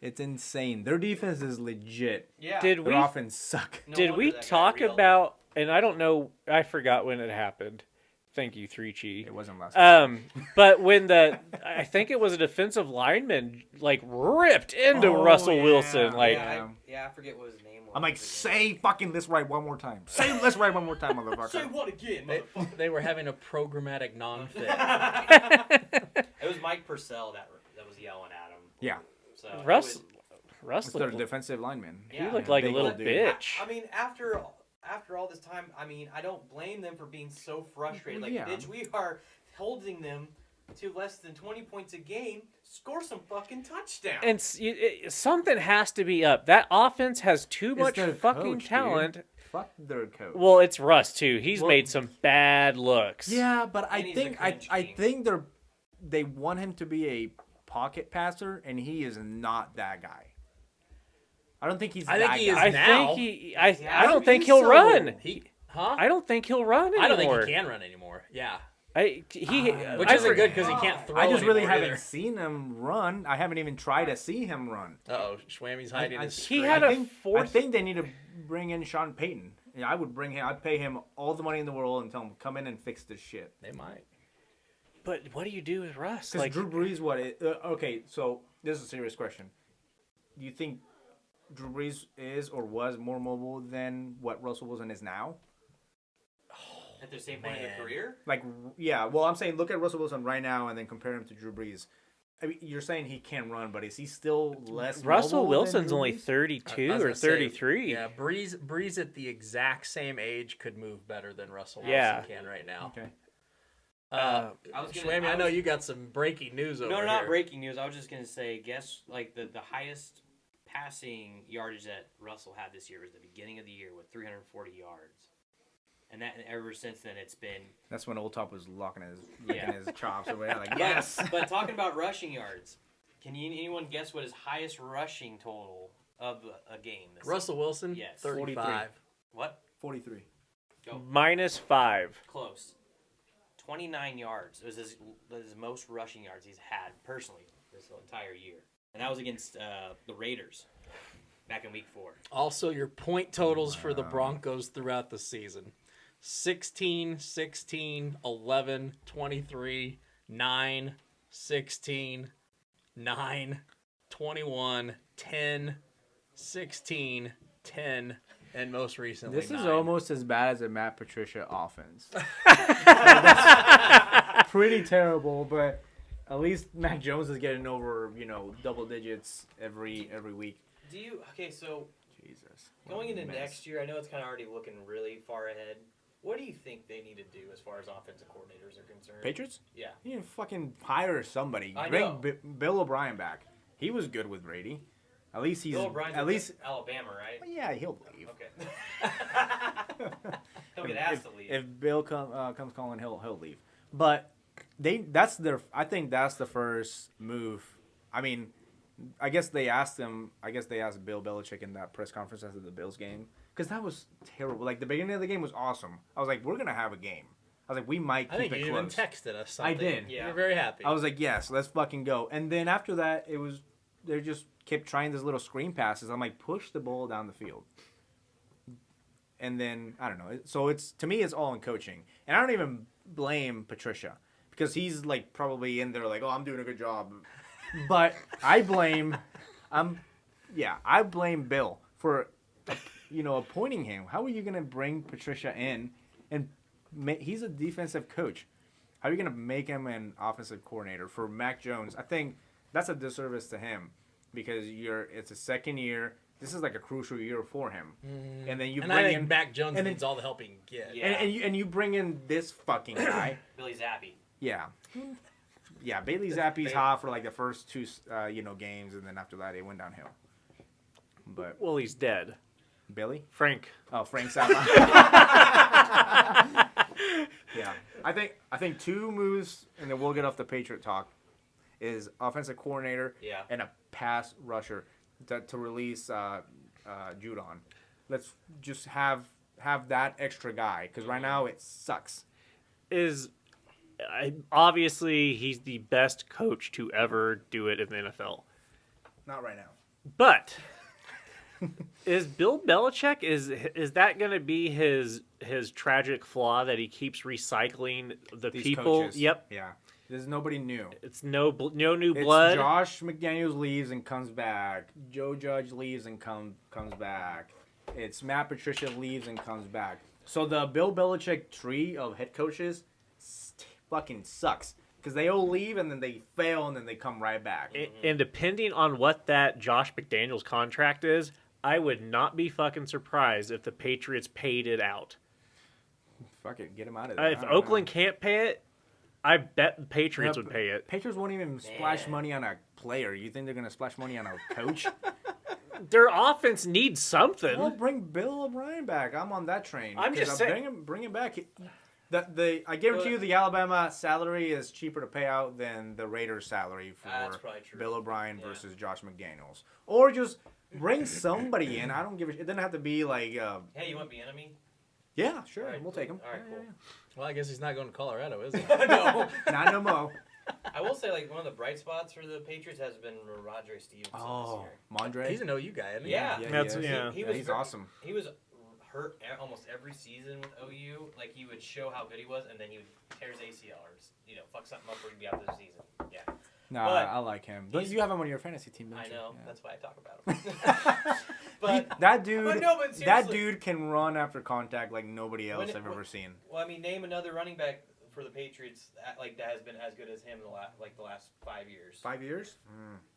It's insane. Their defense is legit. Yeah. Did Their we offense suck. No did wonder we that guy talk reeled. about? And I don't know. I forgot when it happened. Thank you, 3Chi. It wasn't last. But when I think it was a defensive lineman, like ripped into Oh, Russell yeah. Wilson, like I forget what his name was. I'm like, say fucking this right one more time. Say this right one more time, motherfucker. Say what again, motherfucker? They were having a programmatic non-fit. It was Mike Purcell that was yelling at him. Yeah. So Russ It's their looked, defensive lineman. he Yeah. looked like a Big little old dude. bitch. I mean, after all this time, I mean, I don't blame them for being so frustrated. Like, Yeah. bitch, we are holding them to less than 20 points a game. Score some fucking touchdowns. And something has to be up. That offense has too It's much their fucking coach, dude. talent. Fuck their coach. Well, it's Russ too. He's Well- made some bad looks. Yeah, but I And he's the think cringe I king. think they want him to be a pocket passer, and he is not that guy. I don't think he's. I think that he is guy. I now. think I Yeah, don't I think think he'll so. run. Huh? I don't think he'll run anymore. I don't think he can run anymore. Yeah. Which I isn't forget- good because he can't throw. I just really anymore haven't either. seen him run. I haven't even tried to see him run. Uh-oh, Schwammy's hiding his He screen. had I a think, fourth- I think they need to bring in Sean Payton. Yeah, I would bring him. I'd pay him all the money in the world and tell him come in and fix this shit. They might. But what do you do with Russ? Because Like, Drew Brees, okay, so this is a serious question. Do you think Drew Brees is or was more mobile than what Russell Wilson is now? At the same point in Man. their career? Like, yeah. Well, I'm saying look at Russell Wilson right now and then compare him to Drew Brees. I mean, you're saying he can run, but is he still less? Russell mobile than Wilson's Drew only Brees? 32 I was or gonna say, 33. Yeah, Breeze at the exact same age could move better than Russell Yeah. Wilson can right now. Okay. I was gonna- Shwammy, I I know was- you got some breaking news over No, here. not breaking news. I was just gonna say, guess like the highest passing yardage that Russell had this year was the beginning of the year with 340 yards, and ever since then it's been That's when Old Top was licking his chops over there. Like, But- yes. But talking about rushing yards, can anyone guess what his highest rushing total of a game? This Russell Wilson, Yes. 35. What? 43. Go. -5. Close. 29 yards. It was his most rushing yards he's had personally this entire year, and that was against the Raiders back in Week 4. Also, your point totals for the Broncos throughout the season: 16, 16, 11, 23, 9, 16, 9, 21, 10, 16, 10, and most recently This is 9. almost as bad as a Matt Patricia offense. That's pretty terrible, but at least Mac Jones is getting over, double digits every week. So Jesus. going into Mess. next year, I know it's kind of already looking really far ahead. What do you think they need to do as far as offensive coordinators are concerned? Patriots? Yeah. You need to fucking hire somebody. I Bring know. Bill O'Brien back. He was good with Brady. At least he's Bill O'Brien's at with least Alabama, right? yeah, he'll leave. Okay. He'll get asked to leave. If Bill comes calling, he'll leave. But I think that's the first move. I mean, I guess they asked Bill Belichick in that press conference after the Bills game, because that was terrible. Like, the beginning of the game was awesome. I was like, we're gonna have a game. I was like, we might I keep think it you close. even texted us something. I did. Yeah. You were very happy. I was like, yes, let's fucking go. And then after that, they just kept trying these little screen passes. I'm like, push the ball down the field. And then, I don't know. So to me, it's all in coaching. And I don't even blame Patricia, because he's like probably in there like, oh, I'm doing a good job. But I blame Bill for, appointing him. How are you going to bring Patricia in and he's a defensive coach. How are you going to make him an offensive coordinator for Mac Jones? I think that's a disservice to him, because it's a second year. This is like a crucial year for him. And then I think Mac Jones and then- needs all the help he can get. Yeah. and you bring in this fucking guy. Billy Zappi. Yeah. Yeah, Bailey Zappi's hot for like the first two games, and then after that it went downhill. But Well, he's dead. Billy? Frank. Oh, Frank Zappa. Yeah. I think two moves, and then we'll get off the Patriot talk, is offensive coordinator Yeah. and a pass rusher to release Judon. Let's just have that extra guy, because right now it sucks. Obviously, he's the best coach to ever do it in the NFL. Not right now. But is Bill Belichick, is that going to be his tragic flaw, that he keeps recycling the These people? coaches. Yep. Yeah. There's nobody new. It's no new It's blood. Josh McDaniels leaves and comes back. Joe Judge leaves and comes back. It's Matt Patricia leaves and comes back. So the Bill Belichick tree of head coaches fucking sucks, because they all leave and then they fail and then they come right back. And depending on what that Josh McDaniels contract is, I would not be fucking surprised if the Patriots paid it out. Fuck it, get him out of there. If I don't Oakland know. can't pay it, I bet the Patriots Yeah, would pay it. Patriots won't even splash money on a player. You think they're gonna splash money on a coach? Their offense needs something. Well, bring Bill O'Brien back. I'm on that train. I'm just saying- bring him back. I guarantee you the Alabama salary is cheaper to pay out than the Raiders salary That's for probably true. Bill O'Brien Yeah. versus Josh McDaniels. Or just bring somebody in. I don't give a shit. It doesn't have to be like, Hey, you want the enemy? yeah, sure, All right, we'll take him. all right, cool. Well, I guess he's not going to Colorado, is he? No. Not no more. I will say, like, one of the bright spots for the Patriots has been Rodgers Stevenson Oh, this Mondre. He's an OU guy, isn't he? Yeah. That's- he is. yeah. He was He's very- awesome. He was hurt almost every season with OU. Like, he would show how good he was, and then he would tear his ACL or, fuck something up or he'd be out this season. Yeah. No, But I like him. But he's- you have him on your fantasy team, don't I you? know. Yeah. That's why I talk about him. But That dude, But no, but that seriously. dude can run after contact like nobody else I've ever seen. well, I mean, name another running back for the Patriots that has been as good as him the last 5 years. 5 years?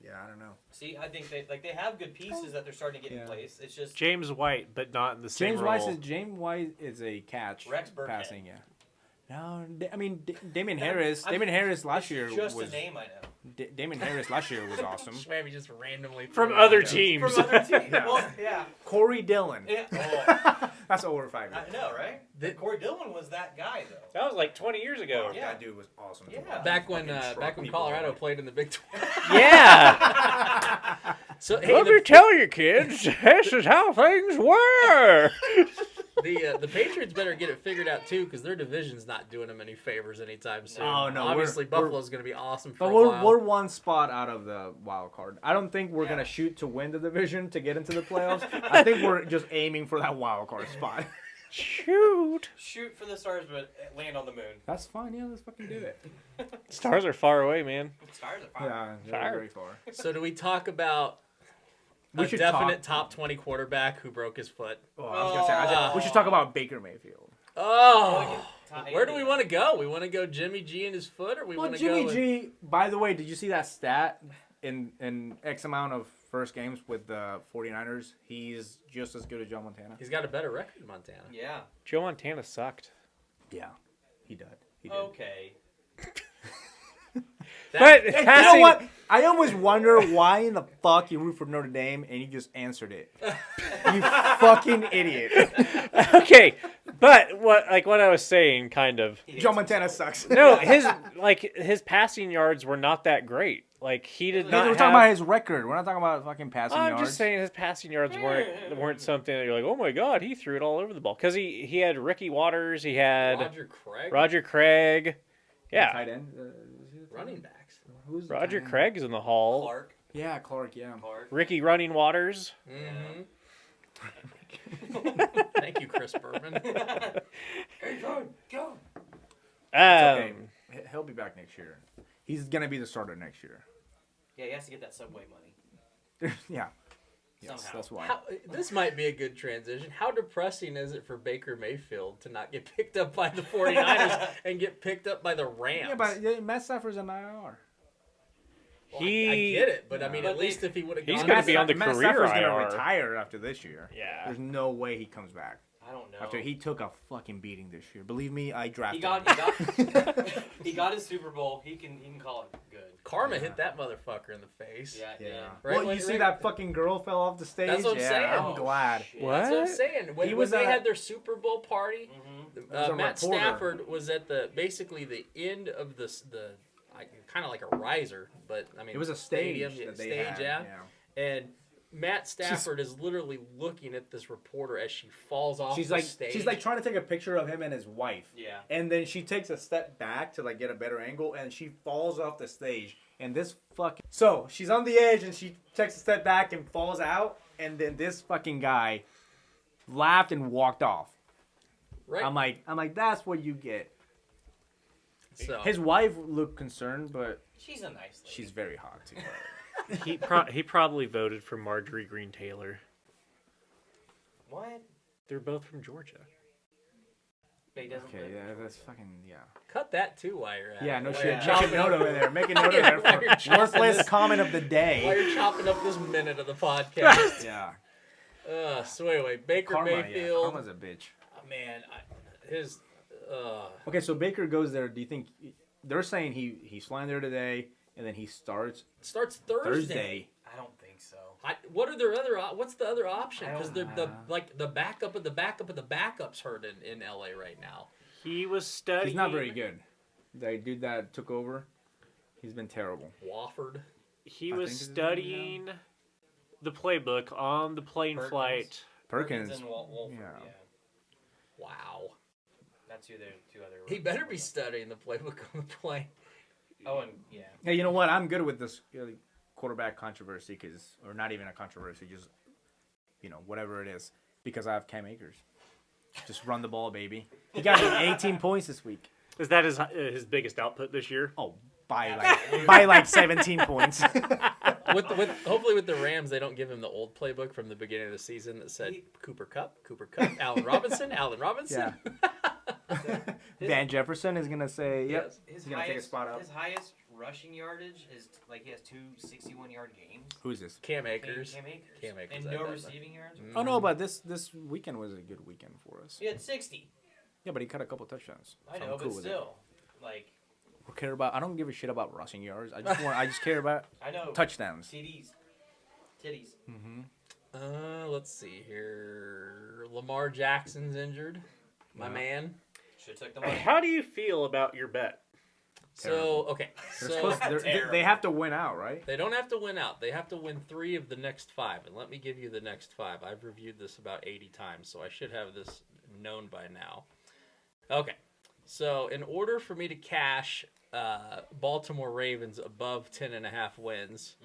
Yeah, I don't know. See, I think they have good pieces that they're starting to get in Yeah. place. It's just James White, but not in the same role. James White is a catch. Rex Burkhead. Passing, yeah. No, I mean Damien Harris. Damien Harris last year just was a name I know. Damien Harris last year was awesome. Maybe just randomly From threw other out. teams. From other teams. Yeah. Well, yeah. Corey Dillon. Yeah. Oh, That's over 5 years. I know, right? Corey Dillon was that guy, though. That was like 20 years ago. Oh, Yeah. That dude was awesome. to Yeah. watch. Back when Fucking truck back when people Colorado away. played in the Big 12. Yeah. So hey, Let me tell you, kids, this is how things were. the Patriots better get it figured out too, because their division's not doing them any favors anytime soon. Oh, no, Obviously we're- Buffalo's going to be awesome for But a we're while. one spot out of the wild card. I don't think we're gonna shoot to win the division to get into the playoffs. I think we're just aiming for that wild card spot. Shoot. Shoot for the stars, but land on the moon. That's fine. Yeah, let's fucking do it. Stars are far away, man. Stars are fine. Yeah, Fire. very far. So do we talk about We a should definite top 20 quarterback who broke his foot? Oh, I was gonna say, we should talk about Baker Mayfield. Oh, where do we want to go? We want to go Jimmy G and his foot, or we Well, want to go Jimmy with... G. By the way, did you see that stat in X amount of first games with the 49ers? He's just as good as Joe Montana. He's got a better record than Montana. Yeah. Joe Montana sucked. Yeah, he did. He did. Okay. But You know passing, what? I always wonder why in the fuck you root for Notre Dame and you just answered it. You fucking idiot. okay, but what I was saying, kind of. Joe Montana sucks. No, his passing yards were not that great. Like he did not. We're talking about his record. We're not talking about fucking passing I'm yards. just saying his passing yards weren't something that you're like, oh my god, he threw it all over the ball. Because he had Ricky Waters, he had Roger Craig, Roger Craig. Yeah, Tight end. running backs. Who's the Roger tight end? Craig's in the hall. Clark. Yeah, Clark. Yeah. Ricky Running Waters. Mm-hmm. Thank you, Chris Berman. Go. Okay. He'll be back next year. He's gonna be the starter next year. Yeah, he has to get that subway money. Yeah. Yes, Somehow. that's why. This might be a good transition. How depressing is it for Baker Mayfield to not get picked up by the 49ers and get picked up by the Rams? Yeah, but Matt Stafford's an IR. Well, I get it, but I mean, But at least if he would have He's gone... gonna be on the Matt career Stafford's IR. gonna retire after this year. Yeah. There's no way he comes back. I don't know. After he took a fucking beating this year. Believe me, I He drafted got him. he got his Super Bowl. He can call it good. Karma hit that motherfucker in the face. Yeah, Yeah. Right Well, when- you see right- that fucking girl fell off the stage? That's what I'm yeah, saying. I'm Oh, glad. shit. What? That's what I'm saying. When, He was when they at- had their Super Bowl party, Mm-hmm. was a Matt reporter. Stafford was at basically the end of the kind of like a riser, but I mean It was a stadium, stage that they stage, had. yeah. And Matt Stafford is literally looking at this reporter as she falls off She's the like stage. she's like trying to take a picture of him and his wife. Yeah. And then she takes a step back to like get a better angle and she falls off the stage. And this fucking so she's on the edge and she takes a step back and falls out and then this fucking guy laughed and walked off. right. I'm like that's what you get. So His wife looked concerned, but She's a nice lady. she's very hot too. He probably voted for Marjorie Green Taylor. What? They're both from Georgia. But he doesn't Okay, live- yeah, that's fucking yeah. cut that too while you're at Yeah, it. no While shit. you're Make chopping a note up- over there. Make a note over there While you're for chopping worthless this- comment of the While day. you're chopping up this minute of the podcast. Yeah. So anyway, Baker Karma, yeah. Mayfield. Karma's a bitch. Man, Okay, so Baker goes there. Do you think they're saying he's flying there today and then he starts starts Thursday. Thursday? I don't think so. What are their other? What's the other option? I Because don't the backup of the backup of the backups hurt in LA right now. He was studying. He's not very good. The dude that took over, he's been terrible. Wofford. He I was think his name, studying the playbook on the plane Perkins. flight. Perkins. and Wolford, yeah. yeah. Wow. That's who their two other. He better be studying the playbook on the plane. Oh, and yeah. Hey, you know what? I'm good with this quarterback controversy or not even a controversy, just whatever it is, because I have Cam Akers. Just run the ball, baby. He got me 18 points this week. Is that his biggest output this year? Oh, by like 17 points. Hopefully with the Rams, they don't give him the old playbook from the beginning of the season that said Cooper Kupp, Allen Robinson. Yeah. Van Jefferson is gonna say, "Yep, His he's gonna take a spot up." His highest rushing yardage is like he has 2 61-yard games. Who's this? Cam Akers. Cam Akers. Cam Akers And had no that, receiving yards. Oh no, but this weekend was a good weekend for us. He had 60. Yeah, but he cut a couple touchdowns. I so know, I'm cool but with still, like I don't give a shit about rushing yards. I just care about I know touchdowns. Titties. Let's see here. Lamar Jackson's injured. My man. Should have took the money. How do you feel about your bet? So, okay. They have to win out, right? They don't have to win out. They have to win 3 of the next 5. And let me give you the next 5. I've reviewed this about 80 times, so I should have this known by now. Okay. So in order for me to cash Baltimore Ravens above 10.5 wins,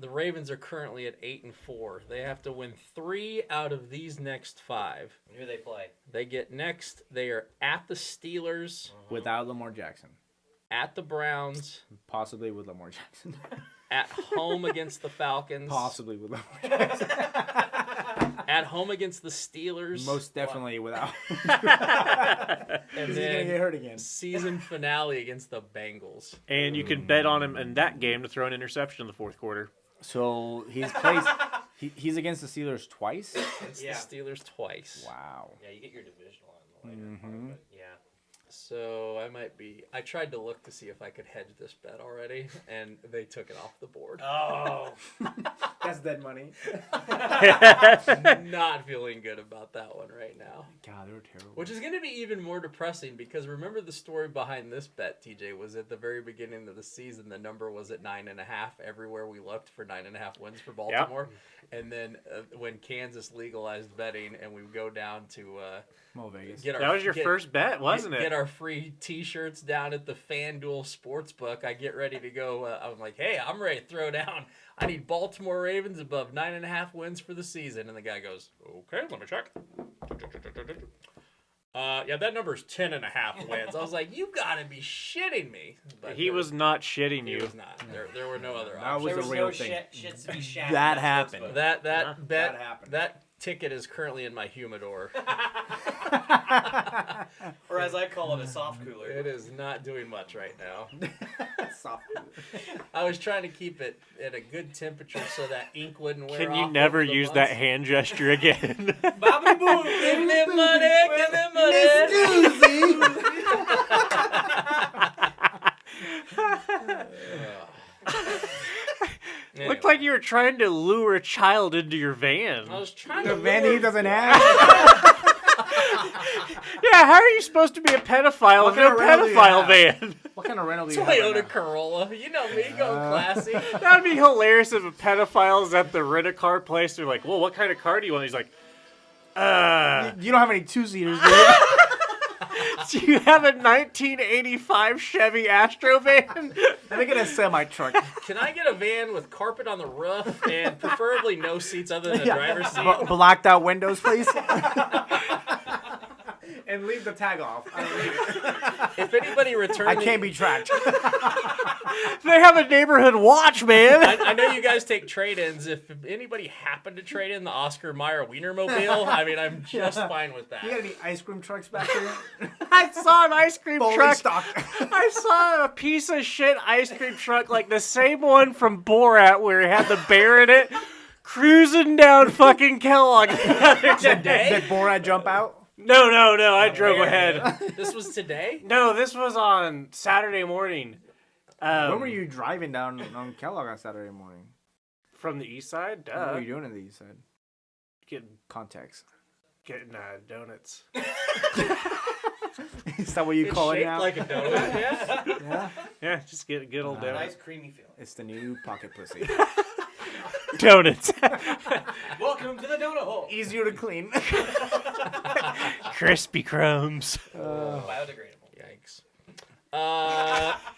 the Ravens are currently at 8-4. They have to win 3 out of these next 5. Who do they play? They get next. They are at the Steelers, Without Lamar Jackson, at the Browns, possibly with Lamar Jackson, at home against the Falcons, possibly with Lamar Jackson, at home against the Steelers, most definitely without. and He's gonna then get hurt again. season finale against the Bengals. And you can bet on him in that game to throw an interception in the fourth quarter. So he's against the Steelers twice. It's Yeah. the Steelers twice. Wow. Yeah, you get your divisional on the later part, but yeah. So I tried to look to see if I could hedge this bet already, and they took it off the board. Oh, That's dead money. Not feeling good about that one right now. God, they were terrible. Which is going to be even more depressing because remember the story behind this bet, TJ, was at the very beginning of the season, the number was at 9.5 everywhere we looked for 9.5 wins for Baltimore. Yep. And then when Kansas legalized betting and we go down to Vegas. That was your first bet, wasn't it? Get our free T-shirts down at the FanDuel Sportsbook. I get ready to go. I'm like, hey, I'm ready to throw down. I need Baltimore Ravens above 9.5 wins for the season. And the guy goes, okay, let me check. Yeah, that number's 10.5 wins. I was like, you gotta be shitting me. But he was not shitting you. He was not. There were no other That options. was a real thing. Shit to be shat. That happened. That bet, happened. that ticket is currently in my humidor. Or as I call it, a soft cooler. It is not doing much right now. Soft. I was trying to keep it at a good temperature so that ink wouldn't wear off. Can you never over the use months. that hand gesture again? Bobby Boo, Give me money, give me money. Anyway, Looked like you were trying to lure a child into your van. I was trying The to van lure- he doesn't have. Yeah, how are you supposed to be a pedophile What in a kind of rental do you pedophile have? van? What kind of rental do you have? right Toyota now? Corolla. You know me, go classy. That'd be hilarious if a pedophile's at the rent-a-car place. They're like, well, what kind of car do you want? He's like, You don't have any two-seaters, do you? do you have a 1985 Chevy Astro van? Let me get a semi-truck. Can I get a van with carpet on the roof and preferably no seats other than the driver's seat? Blocked out windows, please. And leave the tag off. If anybody returned I can't be tracked. They have a neighborhood watch, man. I know you guys take trade-ins. If anybody happened to trade in the Oscar Mayer Wienermobile, I mean, I'm just fine with that. You got any ice cream trucks back there? I saw an ice cream Fully truck. stocked. I saw a piece of shit ice cream truck, like the same one from Borat where it had the bear in it, cruising down fucking Kellogg the other day. Today? Did Borat jump out? No, I drove ahead. This was today? No, this was on Saturday morning. When were you driving down on Kellogg on Saturday morning? From the east side? What Duh. were you doing on the east side? Getting Context. donuts. Is that what you It's call it shaped now? like a donut, yeah? Yeah. Yeah, just get a good old Nice donut. creamy feeling. It's the new pocket pussy. Donuts. Welcome to the donut hole. Easier to clean. Crispy crumbs. Biodegradable. Yikes.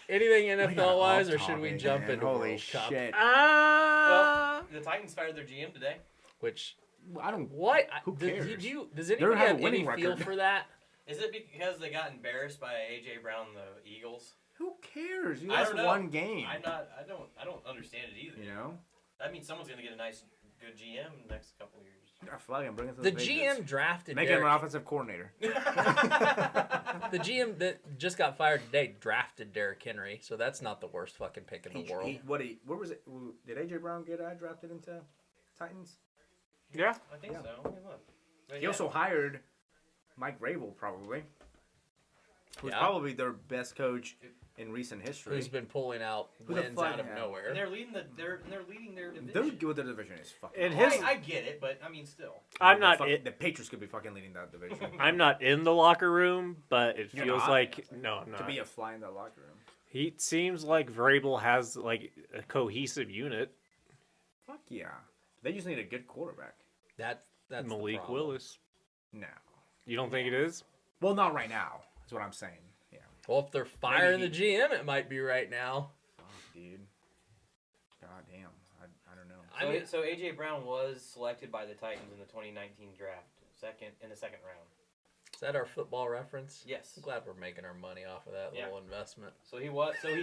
Anything NFL-wise, or off should we topic, jump man. into Holy World Cup? shit. Well, the Titans fired their GM today. Which, I don't. what? Who cares? Does anybody have a have any winning feel record. for that? Is it because they got embarrassed by A.J. Brown and the Eagles? Who cares? You I lost don't know. one game. I don't understand it either. You know? That means someone's gonna get a nice, good GM in the next couple of years. Fucking bring it to The Patriots. GM drafted Make him an Derek. offensive coordinator. The GM that just got fired today drafted Derrick Henry, so that's not the worst fucking pick in the world. Where was it? Did AJ Brown get drafted into Titans? Yeah. I think so. Let me look. But He also hired Mike Vrabel, probably. Who's Yeah. probably their best coach in recent history. Who's been pulling out Who the wins fuck- out of yeah. nowhere. and they're leading their division. They're good with their division. Is fucking. And awesome. his- I get it, but I mean, still. I'm The not. fuck- the Patriots could be fucking leading that division. I'm not in the locker room, but it You're feels not? like no, I'm to not. be a fly in that locker room. He seems like Vrabel has like a cohesive unit. Fuck yeah. They just need a good quarterback. That's the Malik problem. Willis. No. You don't think it is? Well, not right now. That's what I'm saying. Yeah. Well, if they're firing Maybe the GM, it might be right now. Fuck, dude. God damn. I don't know. I mean, So AJ Brown was selected by the Titans in the 2019 draft, in the second round. is that our football reference? Yes. I'm glad we're making our money off of that Yeah. little investment. So he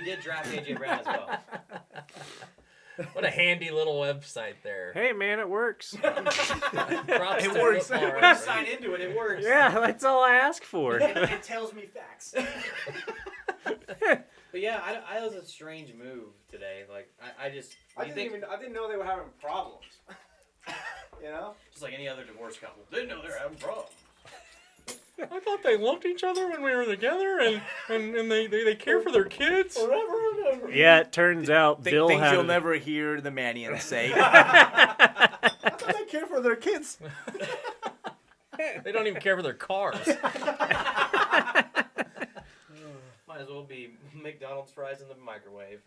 did draft AJ Brown as well. What a handy little website there. Hey man, it works. Props It to works. Football When you Reference. sign into it, it works. Yeah, that's all I ask for. It tells me facts. But yeah, I was a strange move today. Like I didn't know they were having problems. You know? just like any other divorced couple didn't know they were having problems. I thought they loved each other when we were together, and they care for their kids. Whatever. Yeah, it turns out Bill things had. you'll never hear the Mannions say. I thought they care for their kids. They don't even care for their cars. Might as well be McDonald's fries in the microwave.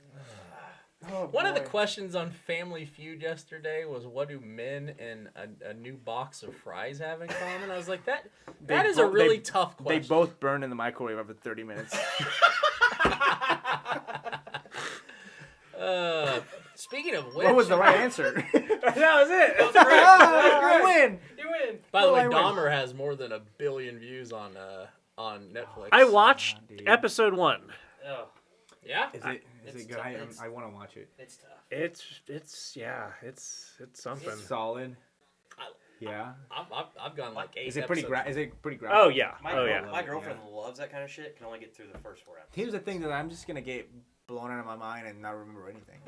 One of the questions on Family Feud yesterday was, what do men and a new box of fries have in common? I was like, that is a really tough They question. both burn in the microwave after 30 minutes. Speaking of which, What was the right answer? That was it. I win. You win. by the way, I win. Dahmer has more than 1 billion views on Netflix. I watched dude. episode 1. Oh, Yeah. Is It's it good? tough. I want to watch it. it's tough. It's something. Solid. I- Yeah. I've gone like 8 Is it pretty episodes. Is it pretty graphic? Oh yeah. My girlfriend loves that kind of shit. Can only get through the first 4 episodes. Here's the thing that I'm just gonna get blown out of my mind and not remember anything.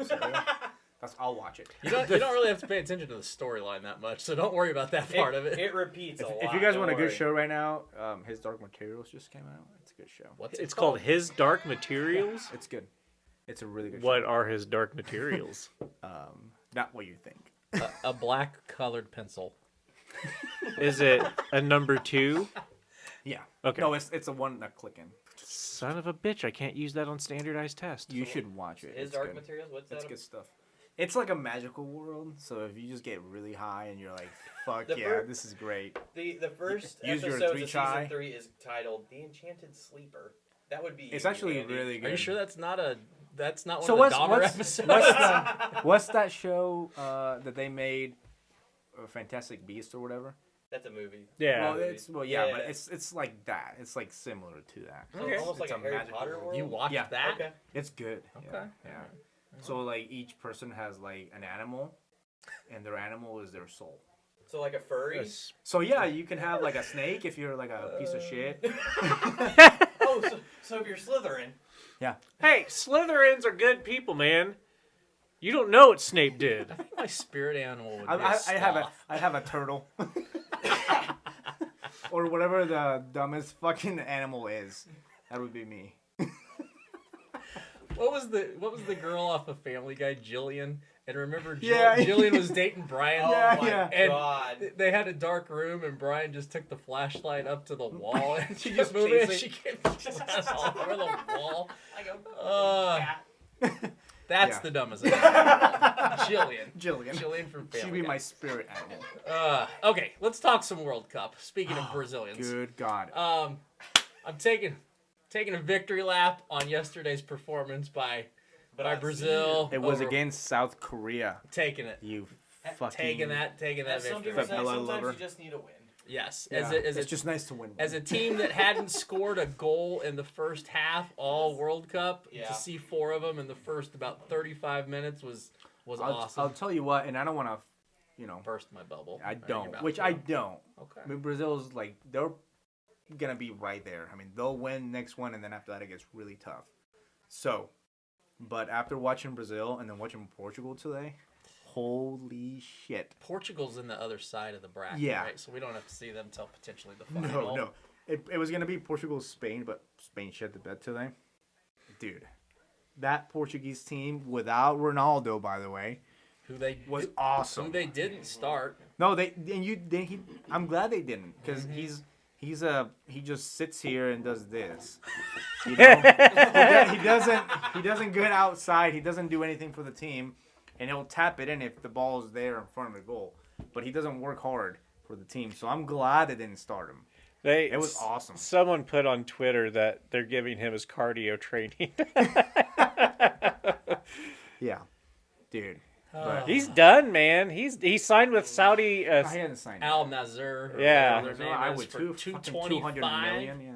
So I'll watch it. You don't really have to pay attention to the storyline that much, so don't worry about that part of it. It repeats a lot. If you guys want a don't good worry. show right now, His Dark Materials just came out. It's a good show. What's It's it called His Dark Materials. It's good. It's a really good What are his dark materials? show. Not what you think. a black colored pencil. Is it a number 2? Yeah. Okay. No, it's a one not clicking. Son of a bitch! I can't use that on standardized test. You should watch it. His It's Dark good. Materials. What's that? It's good stuff. It's like a magical world, so if you just get really high and you're like, "Fuck The yeah, this is great." The first Use your episode three of chai. season 3 is titled "The Enchanted Sleeper." That would be. It's you, actually Andy. really good. Are you sure that's not one So of the Dahmer episodes? what's that show that they made, Fantastic Beast or whatever? That's a movie. Yeah. But it's like that. It's like similar to that. So Okay. almost like It's a Harry magical Potter world. You watched Yeah. that? Okay. It's good. Okay. Yeah. So like each person has like an animal, and their animal is their soul. So like a furry. So yeah, you can have like a snake if you're like a piece of shit. Oh, so if you're Slytherin. Yeah. Hey, Slytherins are good people, man. You don't know what Snape did. My spirit animal would be I have a turtle. Or whatever the dumbest fucking animal is. That would be me. What was the girl off of Family Guy, Jillian? And remember, Yeah. Jillian was dating Brian. Yeah, Oh my yeah. And god. they had a dark room, and Brian just took the flashlight up to the wall, and she just kept moved it, and chasing. she kept just all over the wall. Like a That's Yeah. the dumbest thing. Jillian. Jillian. Jillian from Family She'd be Guy. my spirit animal. Okay, let's talk some World Cup. Speaking of Brazilians, Good God. I'm taking a victory lap on yesterday's performance by Brazil. It was over- against South Korea. taking it. You fucking. Taking that As some victory. people say, Favela sometimes lover. you just need a win. Yes, Yeah, as it's just nice to win. as a team that hadn't scored a goal in the first half all World Cup, Yeah. to see 4 of them in the first about 35 minutes was awesome. I'll tell you what, and I don't want to, Burst my bubble. I Or you're don't, about which to. I don't. Okay. I mean, Brazil's like they're gonna be right there. I mean, they'll win next one, and then after that, it gets really tough. So, but after watching Brazil and then watching Portugal today, holy shit! Portugal's in the other side of the bracket, Yeah. right? So we don't have to see them until potentially the final. No. It was gonna be Portugal Spain, but Spain shed the bed today. Dude, that Portuguese team without Ronaldo, by the way, Who they was awesome. Who they didn't start. No, I'm glad they didn't, because he just sits here and does this. You know? he doesn't get outside. He doesn't do anything for the team, and he'll tap it in if the ball is there in front of the goal. But he doesn't work hard for the team, so I'm glad they didn't start him. It was awesome. Someone put on Twitter that they're giving him his cardio training. Yeah, dude. But He's done, man. He signed with Saudi. I hadn't signed. Al Nazar. Yeah. Their name I is would for too. Fucking 225 $200 million. Yeah.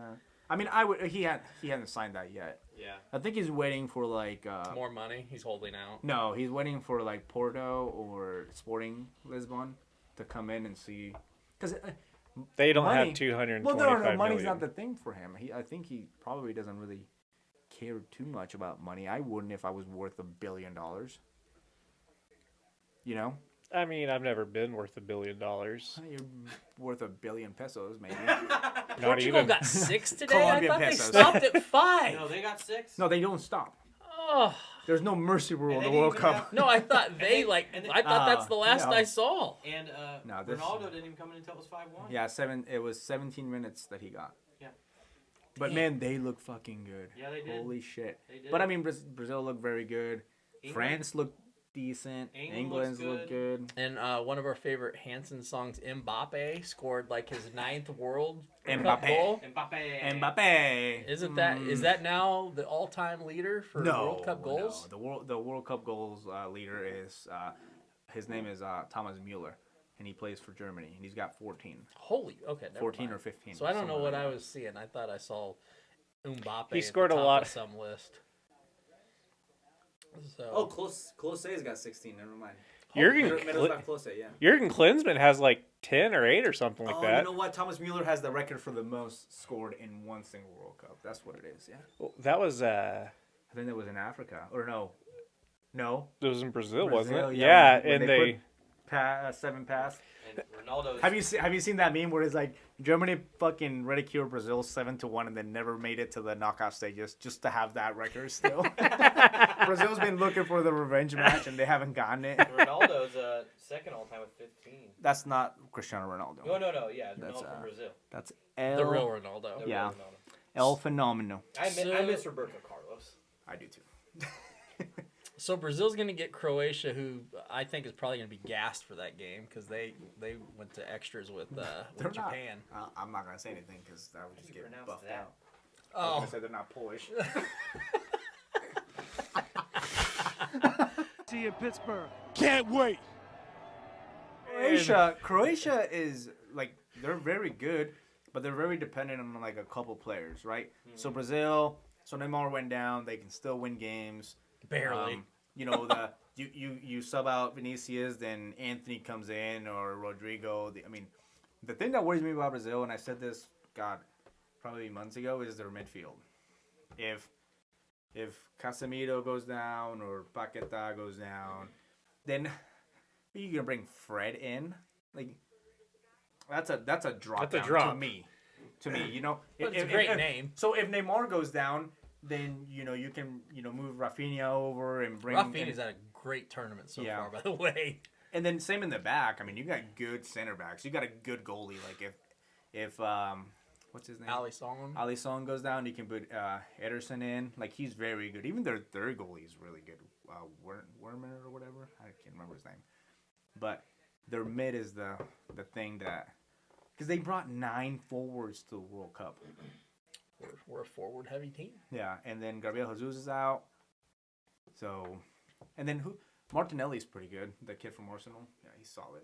I mean, I would. He hasn't signed that yet. Yeah. I think he's waiting for like. More money. He's holding out. No, he's waiting for like Porto or Sporting Lisbon to come in and see, because They don't money- have 225 well, no, money's million. not the thing for him. I think he probably doesn't really care too much about money. I wouldn't if I was worth $1 billion. You know, I mean, I've never been worth $1 billion. you're worth 1 billion pesos, maybe. Not Portugal even. got 6 today. Colombian I thought pesos. they stopped at 5. No, they got 6. No, they don't stop. Oh. There's no mercy rule in And the they World didn't Cup. even have- No, I thought I thought that's the last no. I saw. And No, this- Ronaldo didn't even come in until it was 5-1. Yeah, It was 17 minutes that he got. Yeah. But man, they look fucking good. Yeah, they did. Holy shit. They did. But I mean, Brazil looked very good. England- France looked decent. England looks looked good. And one of our favorite Hanson songs, Mbappe, scored like his 9th World Cup Mbappe. goal. Mbappe. Mbappe. Isn't that is that now the all-time leader for World Cup goals? No. The World Cup goals leader is his name is Thomas Mueller, and he plays for Germany, and he's got 14. Holy, okay, never 14 mind. or 15. So I don't know somewhere what like I that. was seeing. I thought I saw Mbappe. He at scored the a top lot. of some list. So Oh, Klose's got 16. Never mind. Jurgen Klose, yeah. Jurgen Klinsmann has like 10 or 8 or something like that. You know what? Thomas Mueller has the record for the most scored in one single World Cup. That's what it is, yeah. Well, that was I think that was in Africa. Or no. No. it was in Brazil, wasn't it? Brazil, Yeah, when and they put 7 pass. And Ronaldo's. Have you seen that meme where it's like Germany fucking ridiculed Brazil 7-1 and then never made it to the knockout stages just to have that record still? Brazil's been looking for the revenge match and they haven't gotten it. Ronaldo's second all time with 15. That's not Cristiano Ronaldo. No. Yeah, That's, Ronaldo from Brazil. That's the real Ronaldo. The Yeah. real Ronaldo. El Fenomeno. I So- miss Roberto Carlos. I do too. So Brazil's going to get Croatia, who I think is probably going to be gassed for that game because they went to extras with They're Japan. not. I'm not gonna say anything because that would just you get pronounce buffed that? out. I Oh, was gonna say they're not Polish. See you in Pittsburgh. Croatia is like they're very good, but they're very dependent on like a couple players, right? So Brazil, so Neymar went down, they can still win games. barely. You sub out Vinicius, then Anthony comes in or Rodrigo. The thing that worries me about Brazil, and I said this, probably months ago, is their midfield. If Casemiro goes down or Paquetá goes down, then you're gonna bring Fred in. Like that's a drop. That's a down drop. to me. You know, But it's a great name. So if Neymar goes down, then you can move Rafinha over and bring. Rafinha's had a great tournament so Yeah. far, by the way. And then same in the back. I mean, you got good center backs. You got a good goalie. Like if what's his name? Alisson goes down, you can put Ederson in. Like he's very good. Even their third goalie is really good. Werner or whatever. I can't remember his name. But their mid is the thing that because they brought 9 forwards to the World Cup. We're a forward-heavy team. Yeah, and then Gabriel Jesus is out. So, and then Martinelli's pretty good. The kid from Arsenal. Yeah, he's solid.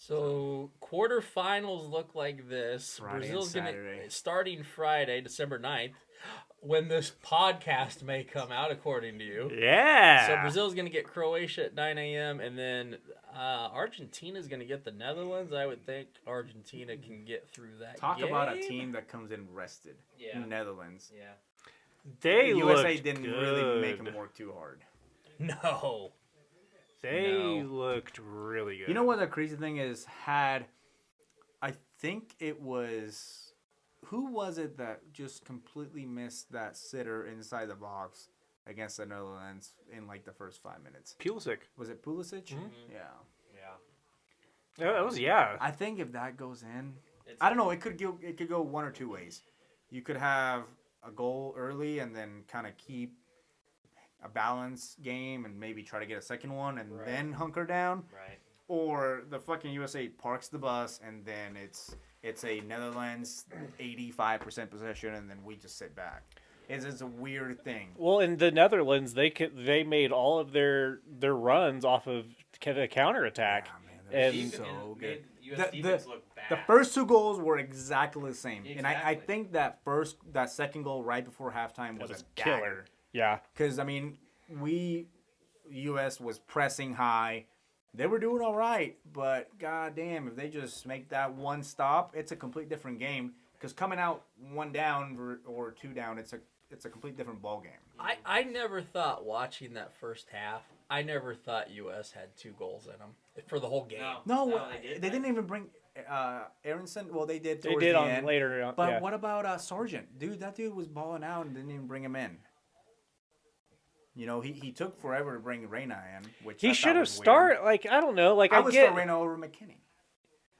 So quarterfinals look like this. Friday and Brazil's gonna Saturday. starting Friday, December 9th, when this podcast may come out, according to you. Yeah. So Brazil's gonna get Croatia at 9 a.m. and then Argentina's gonna get the Netherlands. I would think Argentina can get through that. Talk about a game. team that comes in rested. Yeah. Netherlands. Yeah. They USA looked didn't good. really make them work too hard. No. They No. looked really good. You know what the crazy thing is? I think it was, who was it that just completely missed that sitter inside the box against the Netherlands in like the first 5 minutes? Pulisic. Was it Pulisic? Mm-hmm. Yeah. Yeah. That was, yeah. I think if that goes in, It's- I don't know. It could go one or two ways. You could have a goal early and then kind of keep a balanced game and maybe try to get a second one and Right. then hunker down. Right. Or the fucking USA parks the bus and then it's a Netherlands 85% possession and then we just sit back. It's a weird thing. Well, in the Netherlands, they made all of their runs off of a counterattack. Yeah, man, they're And- Defense so made good. U.S. defense look bad. The first two goals were exactly the same, and I Exactly. think that second goal right before halftime was was a killer. dagger. Yeah. Because I mean, U.S. was pressing high. They were doing all right, but goddamn, if they just make that one stop, it's a complete different game. Because coming out one down or two down, it's a complete different ball game. I never thought watching that first half, I never thought U.S. had 2 goals in them for the whole game. No, they they didn't even bring Aronson. Well, they did. They Towards did the on end. later. But yeah. what about Sargent? Dude, that dude was balling out and didn't even bring him in. You know, he took forever to bring Reyna in, which He I should thought have was weird. started. Like, I don't know. Like, I I would get start Reyna over McKinney.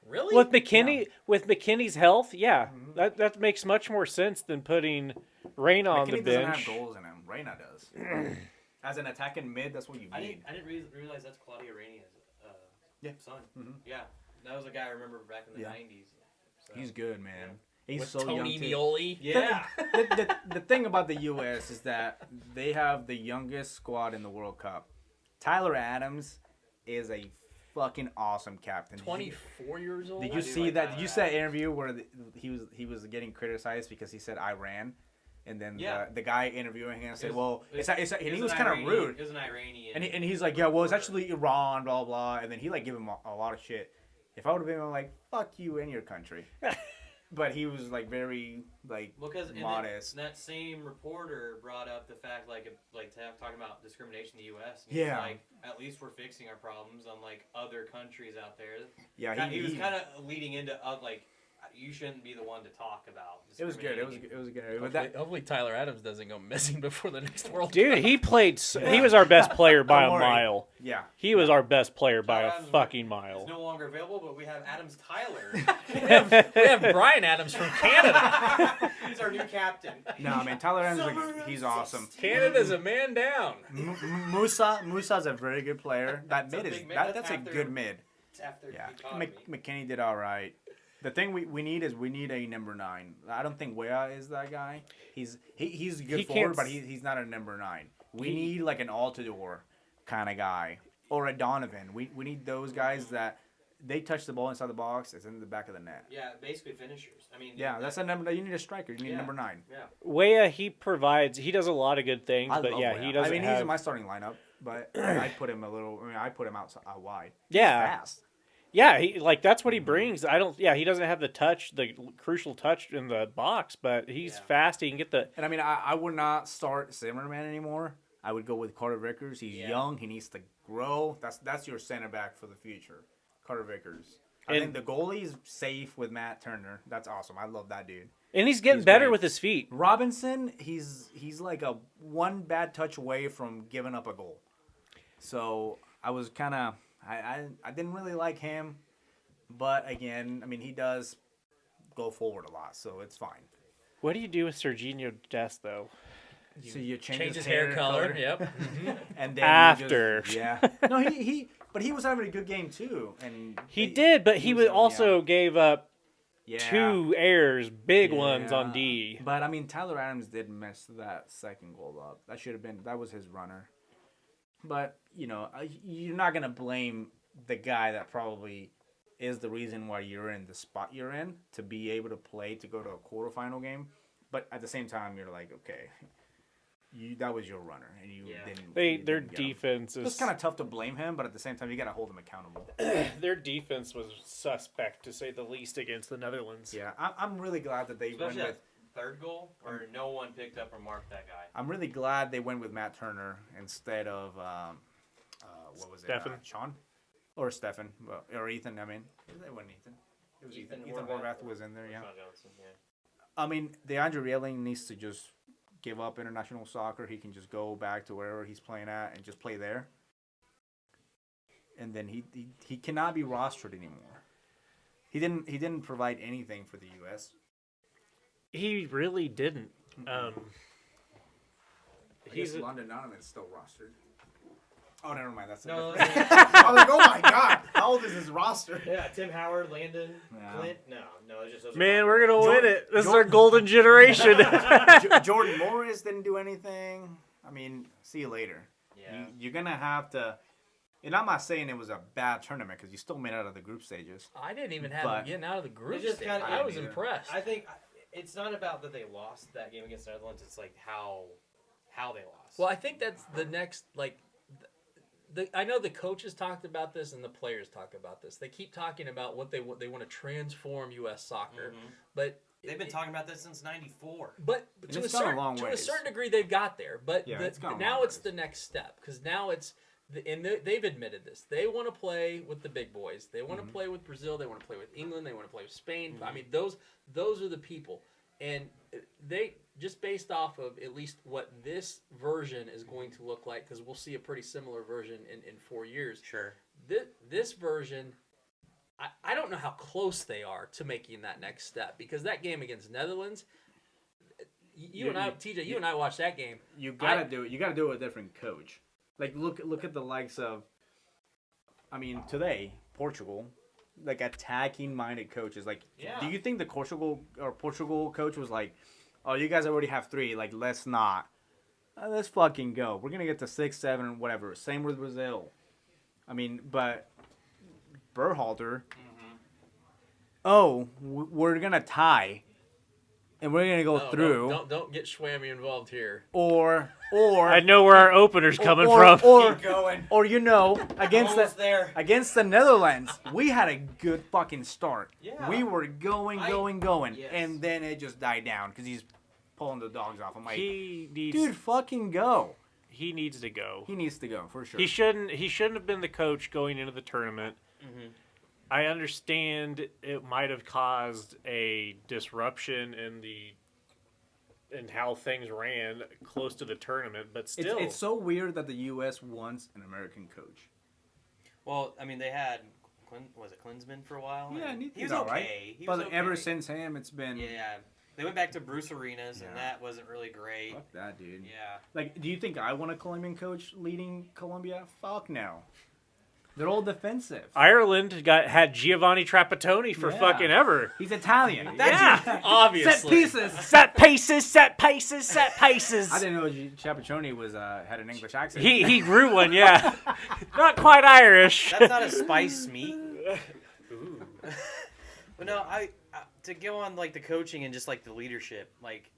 Really? with McKinney's health. Yeah, Mm-hmm. that makes much more sense than putting Reyna on the McKinney doesn't bench. have goals in him. Reyna does. As an attacking mid, that's what you I need. didn't realize that's Claudio Reyna's son. Mhm. Yeah, that was a guy I remember back in the Yeah. 90s. So. He's good, man. He's With so Tony young too. Meoli. Yeah. The thing about the U.S. is that they have the youngest squad in the World Cup. Tyler Adams is a fucking awesome captain. 24 years old. Did I you do see like that? Tyler Did you see that interview where he was getting criticized because he said Iran, and then Yeah. the guy interviewing him said, It was- "Well, it- and it he was an kind of Iranian- rude." It was an Iranian. And he's like, yeah, well, it's actually Iran, blah, blah. And then he, like, gave him a lot of shit. If I would have been like, fuck you and your country. But he was, like, very, like, Because modest. that same reporter brought up the fact, talking about discrimination in the U.S. And Yeah. He's like, at least we're fixing our problems, unlike other countries out there. Yeah, He was kind of leading into, you shouldn't be the one to talk about it was good. discriminating. It was a good area. But Hopefully Tyler Adams doesn't go missing before the next World Dude, Cup. he played. He was our best player by a Don't worry. mile. yeah. He was our best player by a Tyler Adams fucking is mile. no longer available, but we have Adams Tyler. We have Brian Adams from Canada. He's our new captain. No, man, Tyler Adams, he's awesome. Canada's a man down. Musa's a very good player. That That's a mid is, big mid. that's That's a half their- good mid. After Yeah. the economy. McKinney did all right. The thing we need is we need a number 9. I don't think Weah is that guy. He's a good He forward, can't but s- he's not a number 9. We need like an Altidore kind of guy or a Donovan. We need those guys that they touch the ball inside the box. It's in the back of the net. Yeah, basically finishers. I mean, Yeah, that's a number. You need a striker. You need Yeah. a number 9. Yeah. Weah, he provides. He does a lot of good things, but love yeah, Weah. he doesn't I mean, have. he's in my starting lineup, but I put him I put him out wide. yeah, Fast. yeah. He that's what he brings. I don't. Yeah, he doesn't have the touch, the crucial touch in the box, but he's Yeah. fast. He can get the. And I mean, I would not start Zimmerman anymore. I would go with Carter Vickers. He's Yeah. young. He needs to grow. That's your center back for the future, Carter Vickers. I And- think the goalie's safe with Matt Turner. That's awesome. I love that dude. And he's getting He's better great. with his feet. Robinson, he's like a one bad touch away from giving up a goal. So I was kind of I didn't really like him, but again, I mean he does go forward a lot, so it's fine. What do you do with Serginho Dest though? So you Change his hair color. Yep. and then After. you just, yeah. No, but he was having a good game too, and He did, but he was, also gave up yeah. 2 errors, big ones on Yeah. D. But I mean, Tyler Adams did mess that second goal up. That was his runner. But you know, you're not gonna blame the guy that probably is the reason why you're in the spot you're in, to be able to play, to go to a quarterfinal game. But at the same time, you're like, okay, that was your runner, and you didn't. Their defense is. It's kind of tough to blame him, but at the same time, you got to hold him accountable. Their defense was suspect, to say the least, against the Netherlands. Yeah, I'm really glad that they Especially went with. that third goal, where no one picked up or marked that guy. I'm really glad they went with Matt Turner instead of what was Stefan? it? Sean or Stefan, well, or Ethan. I mean, it wasn't Ethan. It was Ethan. Ethan Horvath was in there. Yeah. Johnson, yeah. I mean, DeAndre Reeling needs to just give up international soccer. He can just go back to wherever he's playing at and just play there. And then he cannot be rostered anymore. He didn't provide anything for the U.S. He really didn't. He's London Donovan is still rostered. Oh, never mind. That's No, I was like, oh my god, how old is his roster? yeah, Tim Howard, Landon, Yeah. Clint. No, it's just those. Man, we're going to win it. This is our golden generation. Jordan Morris didn't do anything. I mean, see you later. Yeah. You're gonna have to. And I'm not saying it was a bad tournament because you still made it out of the group stages. I didn't even have them getting out of the group It's just stage. kinda- I was either. impressed. I think it's not about that they lost that game against the Netherlands. It's like how they lost. Well, I think that's the next, like, I know the coaches talked about this and the players talked about this. They keep talking about what they want to transform U.S. soccer, but they've been talking about this since '94. But And to a it's gone a certain long to a ways. certain degree, they've got there. But Yeah, it's gone a now long it's ways. the next step because now it's and they've admitted this. They want to play with the big boys. They want to play with Brazil. They want to play with England. They want to play with Spain. I mean, those are the people, and they just based off of at least what this version is going to look like, because we'll see a pretty similar version in 4 years. Sure. This version, I don't know how close they are to making that next step, because that game against Netherlands, you and I watched that game. You gotta do it. You gotta do it with a different coach. Like look at the likes of. I mean, today Portugal, like attacking minded coaches. Like, do you think the Portugal coach was like, oh, you guys already have 3. Like, let's not. Let's fucking go. We're gonna get to 6, 7, whatever. Same with Brazil. I mean, but Berhalter. Oh, we're gonna tie, and we're gonna go through. Don't get Schwammy involved here. Or I know where our opener's coming from. Keep going. Or against Almost there. against the Netherlands, we had a good fucking start. Yeah. We were going, Yes. and then it just died down because he's pulling the dogs off. I'm like, Dude, dude, fucking go. he needs to go. He needs to go for sure. He shouldn't have been the coach going into the tournament. I understand it might have caused a disruption in how things ran close to the tournament, but still, It's so weird that the U.S. wants an American coach. Well, I mean, they had was it Klinsmann for a while? Yeah, and he's he was all okay. right. He But was okay. ever since him, it's been Yeah, they went back to Bruce Arenas, Yeah. and that wasn't really great. fuck that, dude. Yeah. Like, do you think I want a Colombian coach leading Colombia? Fuck no. They're all defensive. Ireland had Giovanni Trapattoni for Yeah. fucking ever. He's Italian. Yeah, Obviously. Set pieces. set paces. I didn't know Chapatroni was had an English accent. He grew one, yeah. Not quite Irish. That's not a spice meat. But no, I to go on like the coaching and just like the leadership, like